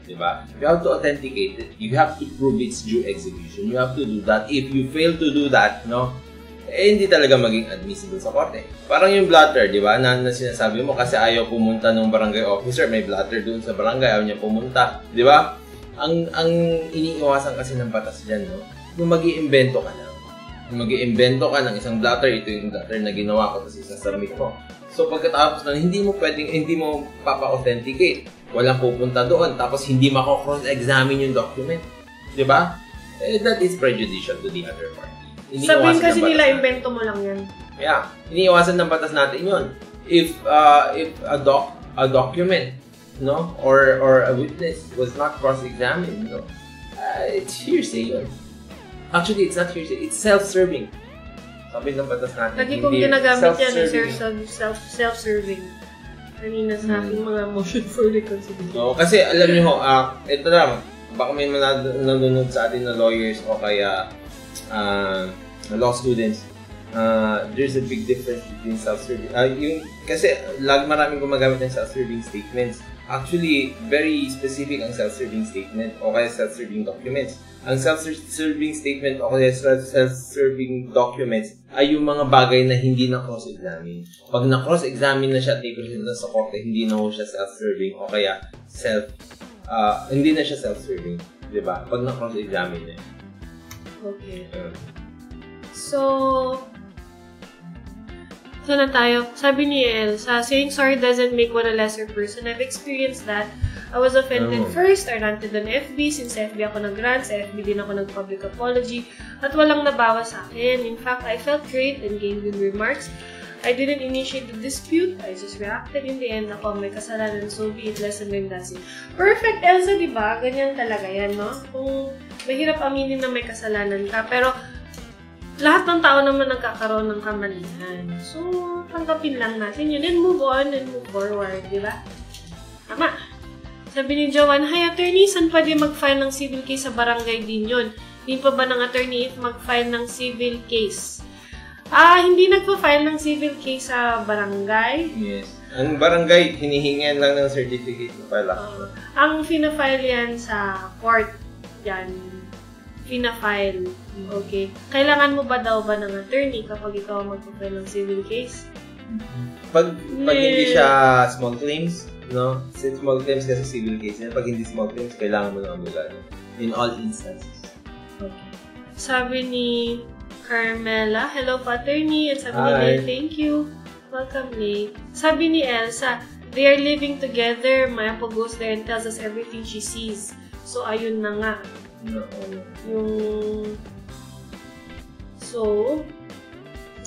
Diba? You have to authenticate it. You have to prove its due execution. You have to do that. If you fail to do that, hindi talaga maging admissible sa korte. Parang yung blatter, di ba? Na sinasabi mo kasi ayaw pumunta ng barangay officer, may blatter doon sa barangay, ayaw niya pumunta. Di ba? Ang iniiwasan kasi ng batas dyan, yung mag-iimbento ka lang. Yung mag-iimbento ka ng isang blatter, ito yung blatter na ginawa ko, tapos isasubmit mo. So pagkatapos na, hindi mo papa-authenticate. Walang pupunta doon, tapos hindi mako-cross-examine yung document. Di ba? That is prejudicial to the other party. Sabihin kasi nila, invento mo lang yan. Yeah. Iniiwasan ng batas natin yun. If a document, or a witness was not cross-examined, it's hearsay yun. Actually, it's not hearsay. It's self-serving. Sabi ng batas natin. Lagi kong ginagamit yan, self-serving. Kanina sa aking mga motion for reconsideration. Kasi alam niyo ito lang, baka may nanonood sa atin na lawyers o kaya law students, there's a big difference between self-serving. Kasi maraming gumagamit ng self-serving statements. Actually, very specific ang self-serving statement o kaya self-serving documents. Ang self-serving statement o kaya self-serving documents ay yung mga bagay na hindi na cross-examine. Pag na-cross-examine na siya at i-present na sa korte, hindi na siya self-serving o kaya hindi na siya self-serving. Diba? Pag na-cross-examine na. Okay. So na tayo. Sabi ni Elsa, saying sorry doesn't make one a lesser person. I've experienced that. I was offended first. I ranted on FB. Since sa FB ako nag-rant, sa FB din ako nag-public apology. At walang nabawa sa akin. In fact, I felt great and gained good remarks. I didn't initiate the dispute. I just reacted. In the end, ako may kasalanan. So be it, lesson learned, that's it. Perfect, Elsa, diba? Ganyan talaga yan, no? Kung mahirap aminin na may kasalanan ka. Pero lahat ng tao naman nagkakaroon ng kamalian. So, tanggapin lang natin yun and move on and move forward, di ba? Tama. Sabi ni Joanne, hi attorney, saan pwede mag-file ng civil case sa barangay din yun? Hindi pa ba ng attorney if mag-file ng civil case? Hindi nagpa-file ng civil case sa barangay. Yes. Ang barangay, hinihingan lang ng certificate na pala. Ang fina-file yan sa court. Yan. Fina-file. Okay. Kailangan mo ba daw ba ng attorney kapag ikaw magpa-file ng civil case? Pag hindi siya small claims, no? Small claims kasi civil case. Pag hindi small claims, kailangan mo ng abogado. In all instances. Okay. Sabi ni Carmela, hello pa attorney. At sabi ni Nate, thank you. Welcome Nate. Sabi ni Elsa, they are living together. My uncle goes there and tells us everything she sees. So, ayun na nga.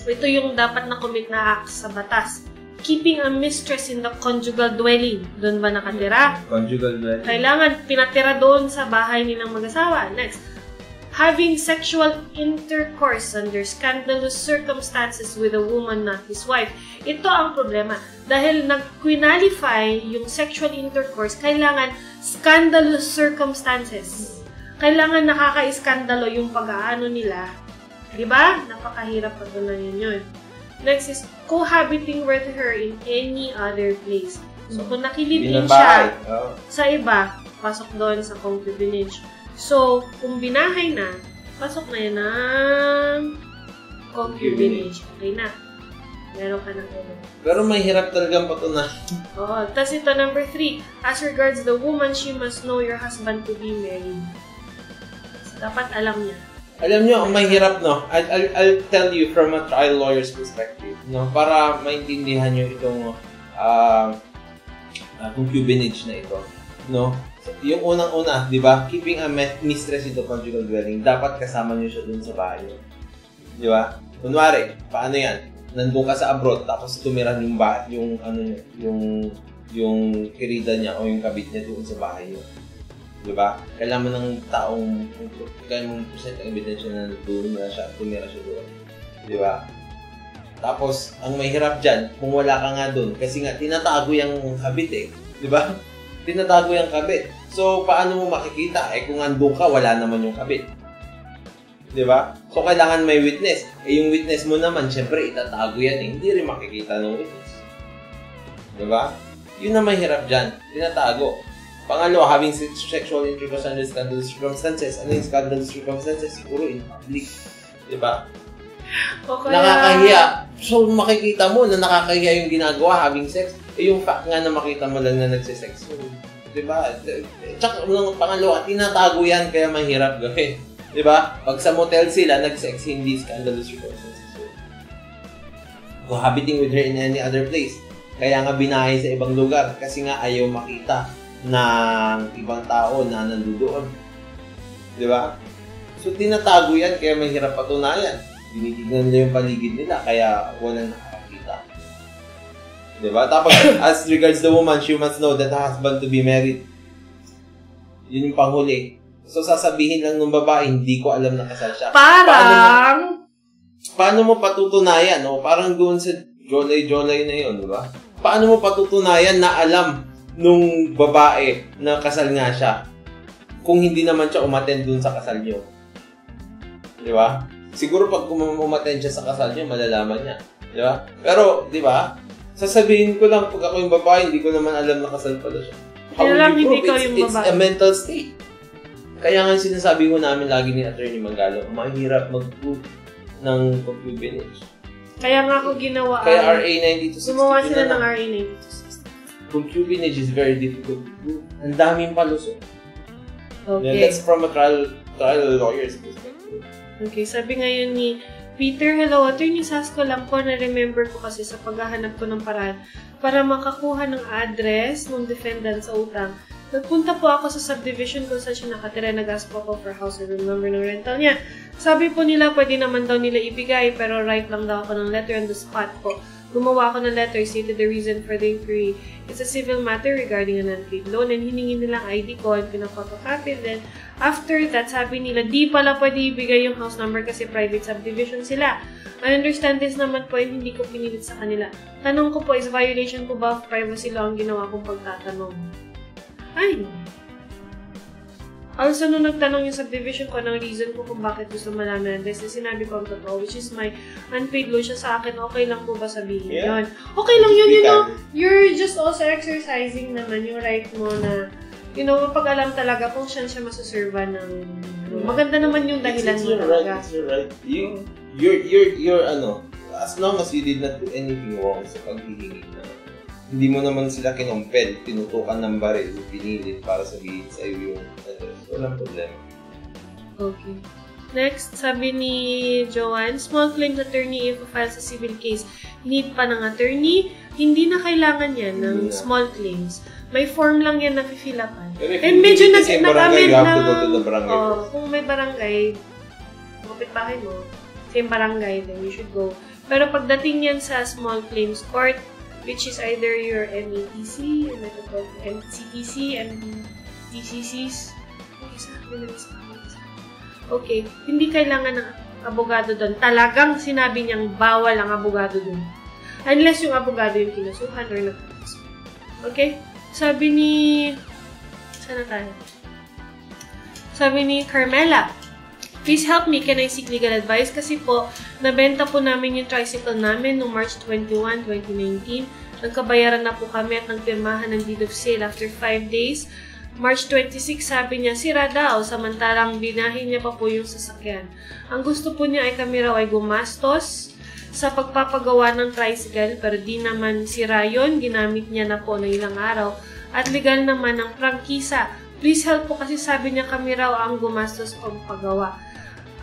Ito yung dapat na commit na act sa batas. Keeping a mistress in the conjugal dwelling. Doon ba nakatira? Conjugal dwelling. Kailangan pinatira doon sa bahay nilang mag-asawa. Next, having sexual intercourse under scandalous circumstances with a woman not his wife. Ito ang problema. Dahil nag-qualify yung sexual intercourse, kailangan scandalous circumstances. Kailangan nakaka-iskandalo yung pag-aano nila. Diba? Napakahirap patunayan yun. Next is cohabiting with her in any other place. So, kung nakilibin siya sa iba, pasok doon sa concubinage. So, kung binahay na, pasok na yan ng concubinage. Okay na. Meron ka ng ulo. Pero may hirap talagang patunayan. Oo. Tapos ito, number 3. As regards the woman, she must know your husband to be married. So, dapat alam niya. Alam nyo, ang mahirap, no? I'll tell you from a trial lawyer's perspective, no? Para maintindihan nyo itong concubinage na ito, no? Yung unang-una, di ba? Keeping a mistress in the conjugal dwelling, dapat kasama nyo siya dun sa bahay nyo. Di ba? Kunwari, paano yan? Nandun ka sa abroad, tapos tumira yung kirida niya o yung kabit niya doon sa bahay nyo. Diba? Kailangan mo ng taong kailangan mong present ang ebidensya na tumira siya doon. Diba? Tapos, ang mahirap dyan, kung wala ka nga doon, kasi nga, tinatago yung kabit eh. Diba? Tinatago yung kabit. So, paano mo makikita? Kung andun ka, wala naman yung kabit. Diba? So, kailangan may witness. Yung witness mo naman, syempre, itatago yan eh. Hindi rin makikita ng witness. Diba? Yun na mahirap dyan. Tinatago. Pangalawa, having sexual intercourse under scandalous circumstances. Ano yung scandalous circumstances? Siguro in public. Diba? Okay. Nakakahiya. So, makikita mo na nakakahiya yung ginagawa, having sex. Yung fact nga na makita mo lang na nagsisex. So, diba? Tsaka, pangalawa, tinatago yan kaya mahirap gawin. Diba? Pag sa motel sila, nag-sex, hindi scandalous circumstances. So, cohabiting with her in any other place. Kaya nga binahay sa ibang lugar kasi nga ayaw makita ng ibang tao na nandoon. Di ba? So, tinatago yan kaya mahirap patunayan. Tinitignan nila yung paligid nila kaya walang nakakakita. Di ba? Tapos, as regards the woman, she must know that the husband to be married. Yun yung panghuli. So, sasabihin lang ng babae, hindi ko alam na kasal siya. Paano mo patutunayan? No? Parang doon sa jolay-jolay na yun, di ba? Paano mo patutunayan na alam nung babae na kasal nga siya kung hindi naman siya umattend dun sa kasal niyo? Di ba? Siguro pag umattend siya sa kasal niya, malalaman niya. Di ba? Pero, di ba? Sasabihin ko lang, pag ako yung babae, hindi ko naman alam na kasal pala siya. Kaya lang hindi ko yung babae. It's a mental state. Kaya nga sinasabi ko namin lagi ni Atty. Magalong, mahirap mag-prove ng concubinage. Kaya nga ako ginawa. Kaya RA 9260. Gumawa sila ng RA 9260. Concubinage is very difficult to prove. Ang daming palusot. Okay. Yeah, that's from a trial lawyer's perspective. Okay, sabi ngayon ni Peter, hello, Atty. Sasko lang po, na-remember ko kasi sa paghahanap ko ng paraan para makakuha ng address ng defendant sa utang. Nagpunta po ako sa subdivision kung saan siya nakatira, nag-ask po ako for house or room number ng rental niya. Sabi po nila, pwede naman daw nila ibigay, pero write lang daw ako ng letter on the spot po. Gumawa ako ng letter, stated the reason for the inquiry. It's a civil matter regarding an unpaid loan, and hiningi nilang ID ko and pinapapakapit. Then, after that, sabi nila, di pala pwede ibigay yung house number kasi private subdivision sila. I understand this naman po and hindi ko pinilit sa kanila. Tanong ko po, is violation ko ba of privacy law ang ginawa kong pagtatanong? Ay! Also, nung nagtanong yung subdivision ko ng reason ko kung bakit gusto malaman this, sinabi ko ang totoo, which is my unpaid loan siya sa akin, okay lang po ba sabihin yun? Okay lang yun, you know, you're just also exercising naman yung right mo na, you know, pag alam talaga kung siya masaserva ng, maganda naman yung dahilan mo talaga. It's your right. You're as long as you did not do anything wrong sa paghihingi na, hindi mo naman sila kinompel, tinutukan ng baril, pinilit para sabihin sa iyo yung address. Walang problema. Okay. Next, sabi ni Joanne, small claims attorney if file sa civil case. Need pa ng attorney? Hindi na kailangan yan ng small claims. May form lang yan na fill-upan. And medyo nag-amend na, kung may barangay, kapitbahay mo, same barangay, then you should go. Pero pagdating yan sa small claims court, which is either your METC, MCTC, and DCCs. Okay, hindi kailangan ng abogado doon. Talagang sinabi niyang bawal ang abogado doon. Unless yung abogado yung kinasuhan or nagkakaso. Okay? Sabi ni... Sana tayo? Sabi ni Carmela, please help me, can I seek legal advice? Kasi po, nabenta po namin yung tricycle namin noong March 21, 2019. Nagkabayaran na po kami at nagpirmahan ng deed of sale after 5 days. March 26, sabi niya, sira daw, samantalang binahin niya pa po yung sasakyan. Ang gusto po niya ay kami raw ay gumastos sa pagpapagawa ng tricycle, pero di naman sira yun, ginamit niya na po ng ilang araw. At legal naman ang prangkisa. Please help po kasi sabi niya kami raw ang gumastos sa pagpagawa.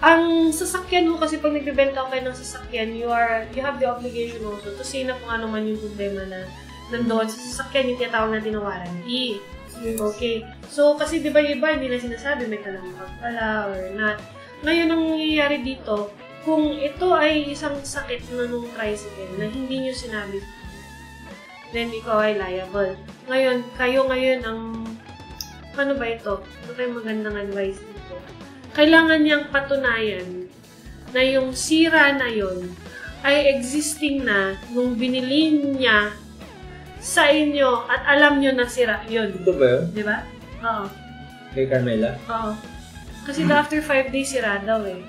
Ang sasakyan mo kasi pag nagbibenta kayo ng sasakyan, you have the obligation also to say na kung ano man yung problema na nandoon sa sasakyan, yung tinatawag natin na warranty. Yes. Okay. So, kasi di ba iba, hindi na sinasabi may kalamang pala or not. Ngayon, ang nangyayari dito, kung ito ay isang sakit na nung tricycle na hindi nyo sinabi, then ikaw ay liable. Ngayon, kayo ngayon ang, ano ba ito? Ito kayo magandang advice dito. Kailangan niyang patunayan na yung sira na yon ay existing na nung binili niya sa inyo at alam nyo na sira yun. Ito ba yun? Di ba? Oo. Kay Carmela? Oo. Kasi after 5 days, sira daw eh.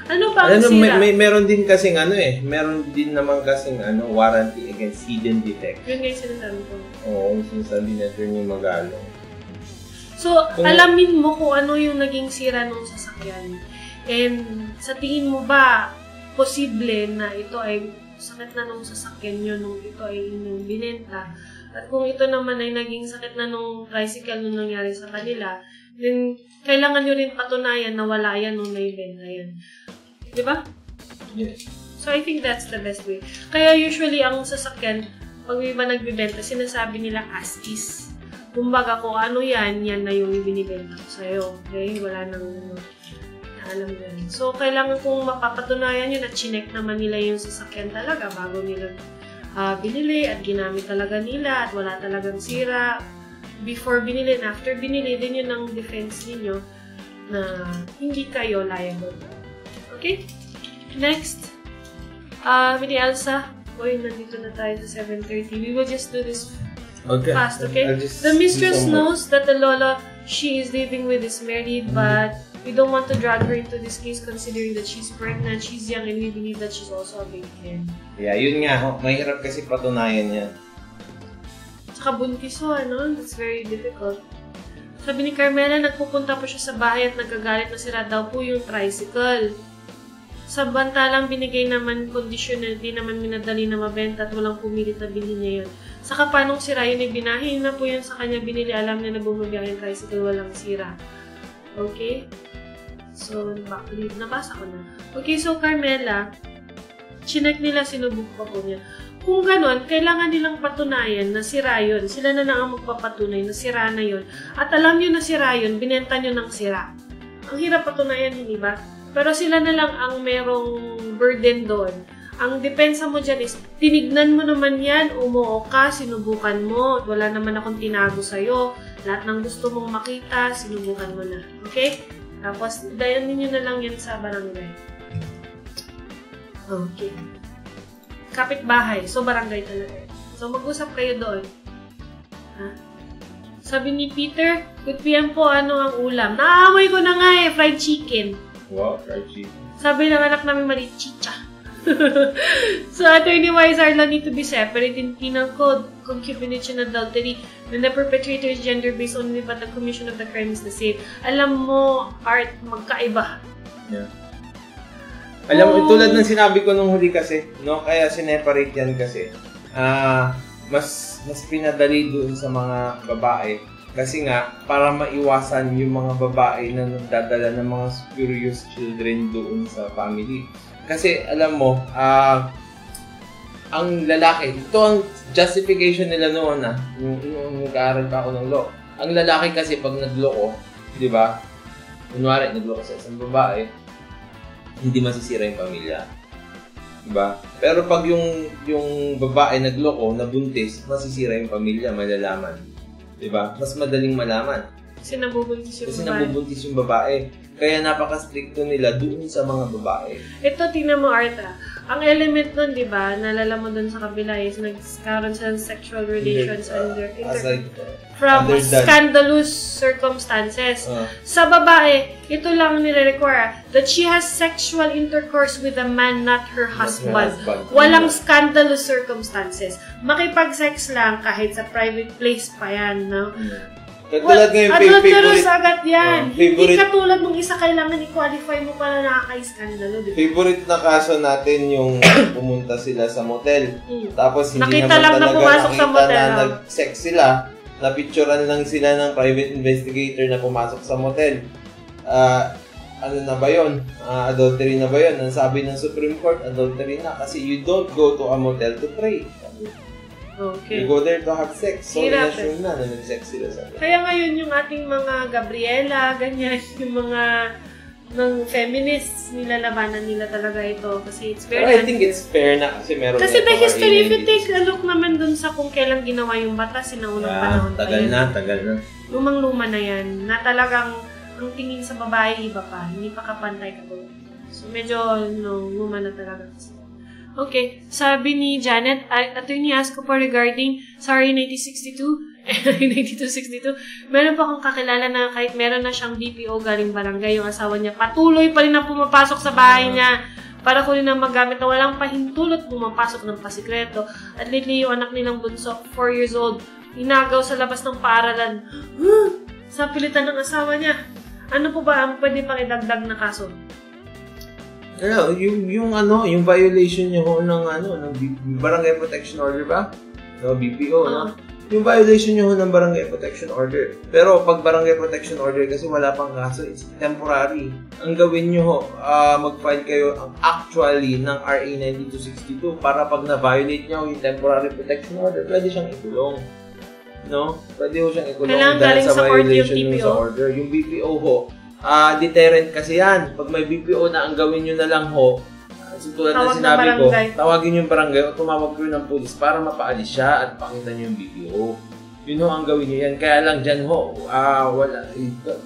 Ano ba ang sira? Meron din kasing meron din naman kasing warranty against hidden defects. Yun nga yung sinasabi ko. Oo, yung sinasabi natin yung Magalong. So, alamin mo kung ano yung naging sira ng sasakyan. And sa tingin mo ba, posible na ito ay sakit na nung sasakyan nyo nung ito ay inyong binenta. At kung ito naman ay naging sakit na nung tricycle nung nangyari sa kanila, then kailangan nyo rin patunayan na wala yan nung naibenta yan. Diba? Yes. So, I think that's the best way. Kaya usually, ang sasakyan, pag may iba nagbibenta, sinasabi nila as is. Kumbaga, kung ano yan, yan na yung ibinibenta ko sa'yo. Okay? Wala nang alam yan. So, kailangan kung mapapatunayan yun at chinek naman nila yung sasakyan talaga bago nila binili at ginamit talaga nila at wala talagang sira before binili and after binili, din yun ang defense ninyo na hindi kayo liable. Okay? Next. Mini Elsa. Boy, nandito na tayo sa 7:30. We will just do this fast, okay? The mistress knows that the Lola she is living with is married, but We don't want to drag her into this case considering that she's pregnant, she's young, and we believe that she's also a victim. Yeah, yun nga. Mahirap kasi patunayan yan. Tsaka buntis ano? That's very difficult. Sabi ni Carmela, nagpupunta po siya sa bahay at nagagalit na sira daw po yung tricycle. Sabantalang binigay naman conditional, di naman minadali na mabenta at walang pumilit na bilhin niya yun. Saka panong sira yun, binahin na po yun sa kanya binili. Alam niya na bumabiyang yung tricycle, walang sira. Okay? So, nabasa ko na. Okay, so Carmela, chinek nila, sinubok pa po niya. Kung ganon, kailangan nilang patunayan na sira yun. Sila na lang ang magpapatunay na sira na yun. At alam nyo na sira yun, binenta nyo ng sira. Ang hirap patunayan, hindi ba? Pero sila na lang ang merong burden doon. Ang depensa mo dyan is, tinignan mo naman yan, umuo ka, sinubukan mo, wala naman akong tinago sa'yo. Lahat ng gusto mong makita, sinubukan mo na. Okay? Tapos, dayan ninyo na lang yan sa barangay. Okay. Kapitbahay. So, barangay talaga. So, mag-usap kayo doon. Ha? Sabi ni Peter, good PM po, ano ang ulam? Naamoy ko na nga fried chicken. Wow, fried chicken. Sabi ng anak namin maliit, chicha. So, Atty. Wise Arlo need to be separate in penal code, concubinage and adultery. When the perpetrator is gender-based only but the commission of the crime is the same. Alam mo, Art, magkaiba. Yeah. Alam mo, tulad ng sinabi ko nung huli kasi, no, kaya sineparate yan kasi, mas pinadali doon sa mga babae. Kasi nga, para maiwasan yung mga babae na nagdadala ng mga spurious children doon sa family. Kasi, alam mo, ang lalaki, ito ang justification nila noon yung nag-aaral pa ako ng law. Ang lalaki kasi pag nagloko, di ba? Kunwari, nagloko sa isang babae, hindi masisira yung pamilya. Diba? Pero pag yung babae nagloko, nabuntis, masisira yung pamilya, malalaman. Diba? Mas madaling malaman. Kasi nabubuntis yung babae. Kaya napaka-stricto nila doon sa mga babae. Ito, tingnan mo, Arta. Ang element nun, di ba, nalala mo dun sa kabila is nagkaroon sa sexual relations from scandalous circumstances. Sa babae, ito lang nire-require that she has sexual intercourse with a man, not her husband. Walang scandalous circumstances. Makipag-sex lang kahit sa private place pa yan, no? Katulad ngayon, favorite. Agad yan. Hindi katulad mong isa kailangan i-qualify mo para nakaka-iskandalo. Diba? Favorite na kaso natin yung pumunta sila sa motel. Tapos hindi nakita naman lang talaga na sa motel, na nag-sex sila. Napicturean lang sila ng private investigator na pumasok sa motel. Ano na ba yun? Adultery na ba yun? Ang sabi ng Supreme Court, adultery na. Kasi you don't go to a motel to pray. Okay. You go there to have sex. So, in-assume na nag-sex sila sa motel. Kaya ngayon yung ating mga Gabriela, ganyan, yung mga ng feminists, nilalabanan nila talaga ito. Kasi it's very I think it's fair na kasi meron. Kasi the history, if you take a look naman dun sa kung kailan ginawa yung batas, sinaunang panahon pa yun. Tagal na. Lumang-luma na yan. Na talagang ang tingin sa babae, iba pa. Hindi pa kapantay ka. So, medyo luma na talaga. Okay. Sabi ni Janet, attorney ask ko po regarding, sorry, 9262, meron pa akong kakilala na kahit meron na siyang BPO galing barangay, yung asawa niya, patuloy pa rin na pumapasok sa bahay niya para kunin ang magamit na walang pahintulot pumapasok ng pasikreto. At lately, yung anak nilang bunso, 4 years old, inagaw sa labas ng paaralan. Sa pilitan ng asawa niya. Ano po ba ang pwede pang idagdag na kaso? Yung violation niyo ng Barangay Protection Order ba? No, BPO, no? Yung violation niyo ng Barangay Protection Order. Pero pag Barangay Protection Order kasi wala pang kaso, it's temporary. Ang gawin niyo mag-file kayo actually ng RA 9262 para pag na-violate niyo yung temporary protection order, pwede siyang ikulong. No? Pwede ho siyang ikulong dahil sa violation yung sa order. Yung BPO ho, deterrent kasi yan. Pag may BPO na, ang gawin nyo na lang ho, tulad na sinabi ko, tawagin yung barangay o tumawag ko ng pulis para mapaalis siya at pakita nyo yung BPO. Yun ho ang gawin nyo yan. Kaya lang dyan ho,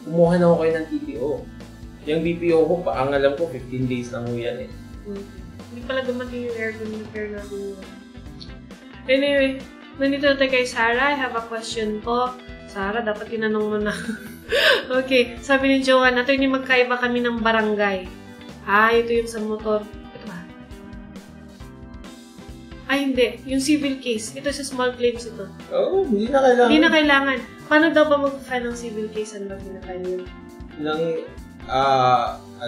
kumuha na ho kayo ng TPO. Yung BPO ho, ang alam ko, 15 days lang ho yan eh. Hindi pala dumating yung aircon repair natin. Anyway, nandito na tayo kay Sarah. I have a question po. Sarah, dapat tinanong mo na. Okay, sabi ni Joanne, Atty, magkaiba kami ng barangay. Ito yung sa motor. Ito ba? Hindi. Yung civil case. Ito sa small claims ito. Hindi na kailangan. Hindi na kailangan. Paano daw ba mag-file ng civil case? Ano ba pinakain yun?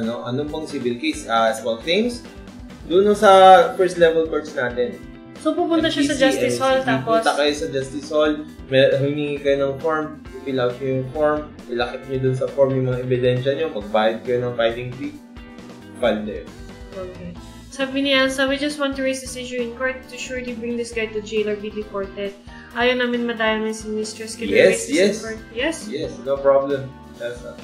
Ano bang civil case? Small claims? Doon sa first level courts natin. So, pupunta siya sa Justice Hall, tapos... Pupunta kayo sa Justice Hall, humingi kayo ng form, fill out nyo yung form, ilakip nyo dun sa form yung mga ebidensya nyo, magbayad kayo ng filing fee, file there. Okay. Sabi ni Elsa, we just want to raise this issue in court to surely bring this guy to jail or be deported. Ayaw namin madaya si mistress. Can we raise this in court? Yes? Yes, no problem. Elsa.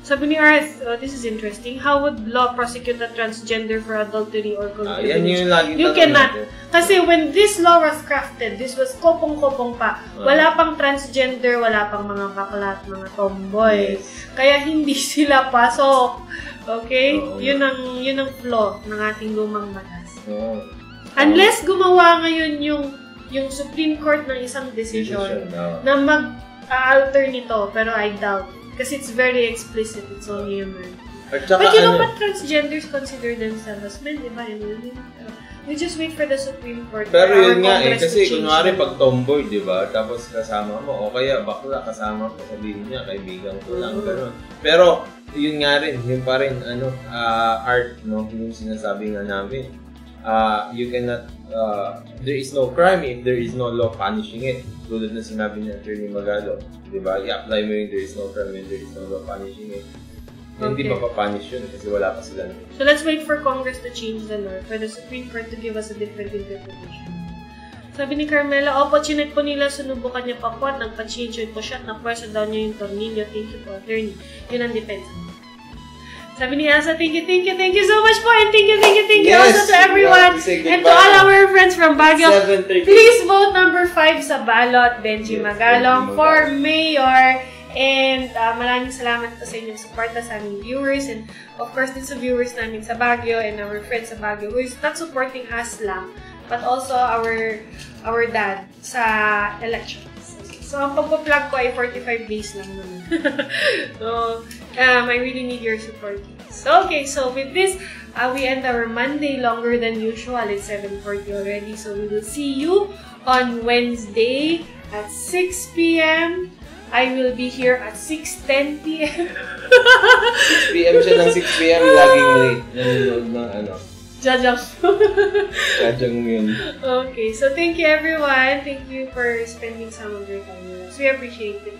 Sabi ni Arth, this is interesting. How would law prosecute a transgender for adultery or concubinage? Yan yung lagi you cannot. Kasi when this law was crafted, this was kopong-kopong pa. Wala pang transgender, wala pang mga bakla at mga tomboy. Yes. Kaya hindi sila pasok. Okay? Yun ang flaw ng ating lumang batas. Unless gumawa ngayon yung Supreme Court ng isang decision na mag-alter nito, pero I doubt. Kasi it's very explicit. It's only a man. But you know what transgenders consider themselves men, di ba? We just wait for the Supreme Court. Pero yun nga kasi kunwari pag tomboy, di ba? Tapos kasama mo, o kaya bakla kasama mo, sabihin niya, kaibigan ko lang, gano'n. Pero yun nga rin, yun pa rin, art, no? Yung sinasabi nga namin. You cannot, there is no crime if there is no law punishing it. Tulad na sinabi ni Atty. Magalong. Diba? I-apply mo yung there is no crime and there is no law punishing it. Hindi mapapunish yun kasi wala pa sila. So let's wait for Congress to change the law, for the Supreme Court to give us a different interpretation. Sabi ni Carmela, chinet po nila, sunubukan niya pa po at nagpa-change yun po siya at napwesa daw niya yung tornilyo. Thank you po, attorney. Yun ang defense. Sabi ni Elsa, thank you so much po, and thank you also to everyone, and to all our friends from Baguio. Please vote number 5 sa ballot, Benji Magalong, for mayor. And maraming salamat po sa inyong suporta sa aming viewers, and of course din sa viewers namin sa Baguio and our friends sa Baguio who is not supporting us lang, but also our dad sa elections. So, ang pagpa-plug ko ay 45 days lang naman. So, I really need your support. So, okay. So, with this, we end our Monday longer than usual. It's 7:40 already. So, we will see you on Wednesday at 6 p.m. I will be here at 6:10 p.m. 6 p.m. siya ng 6 p.m. Laging late. Nanonood ng Jajang. Jajang yun. Okay. So, thank you everyone. Thank you for spending some of your time with us. We appreciate it.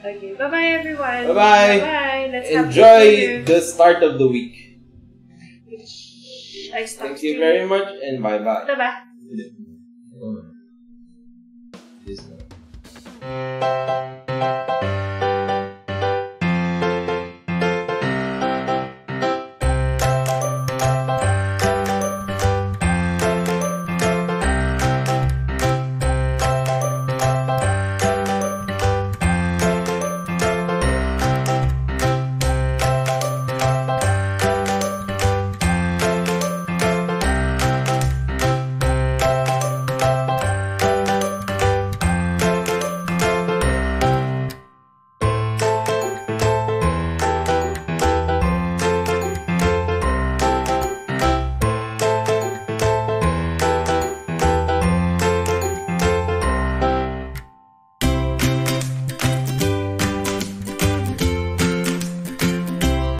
Okay. Bye-bye everyone. Bye-bye. Bye-bye. Let's enjoy the start of the week. I stopped. Thank you very much and bye-bye. Bye-bye. This one.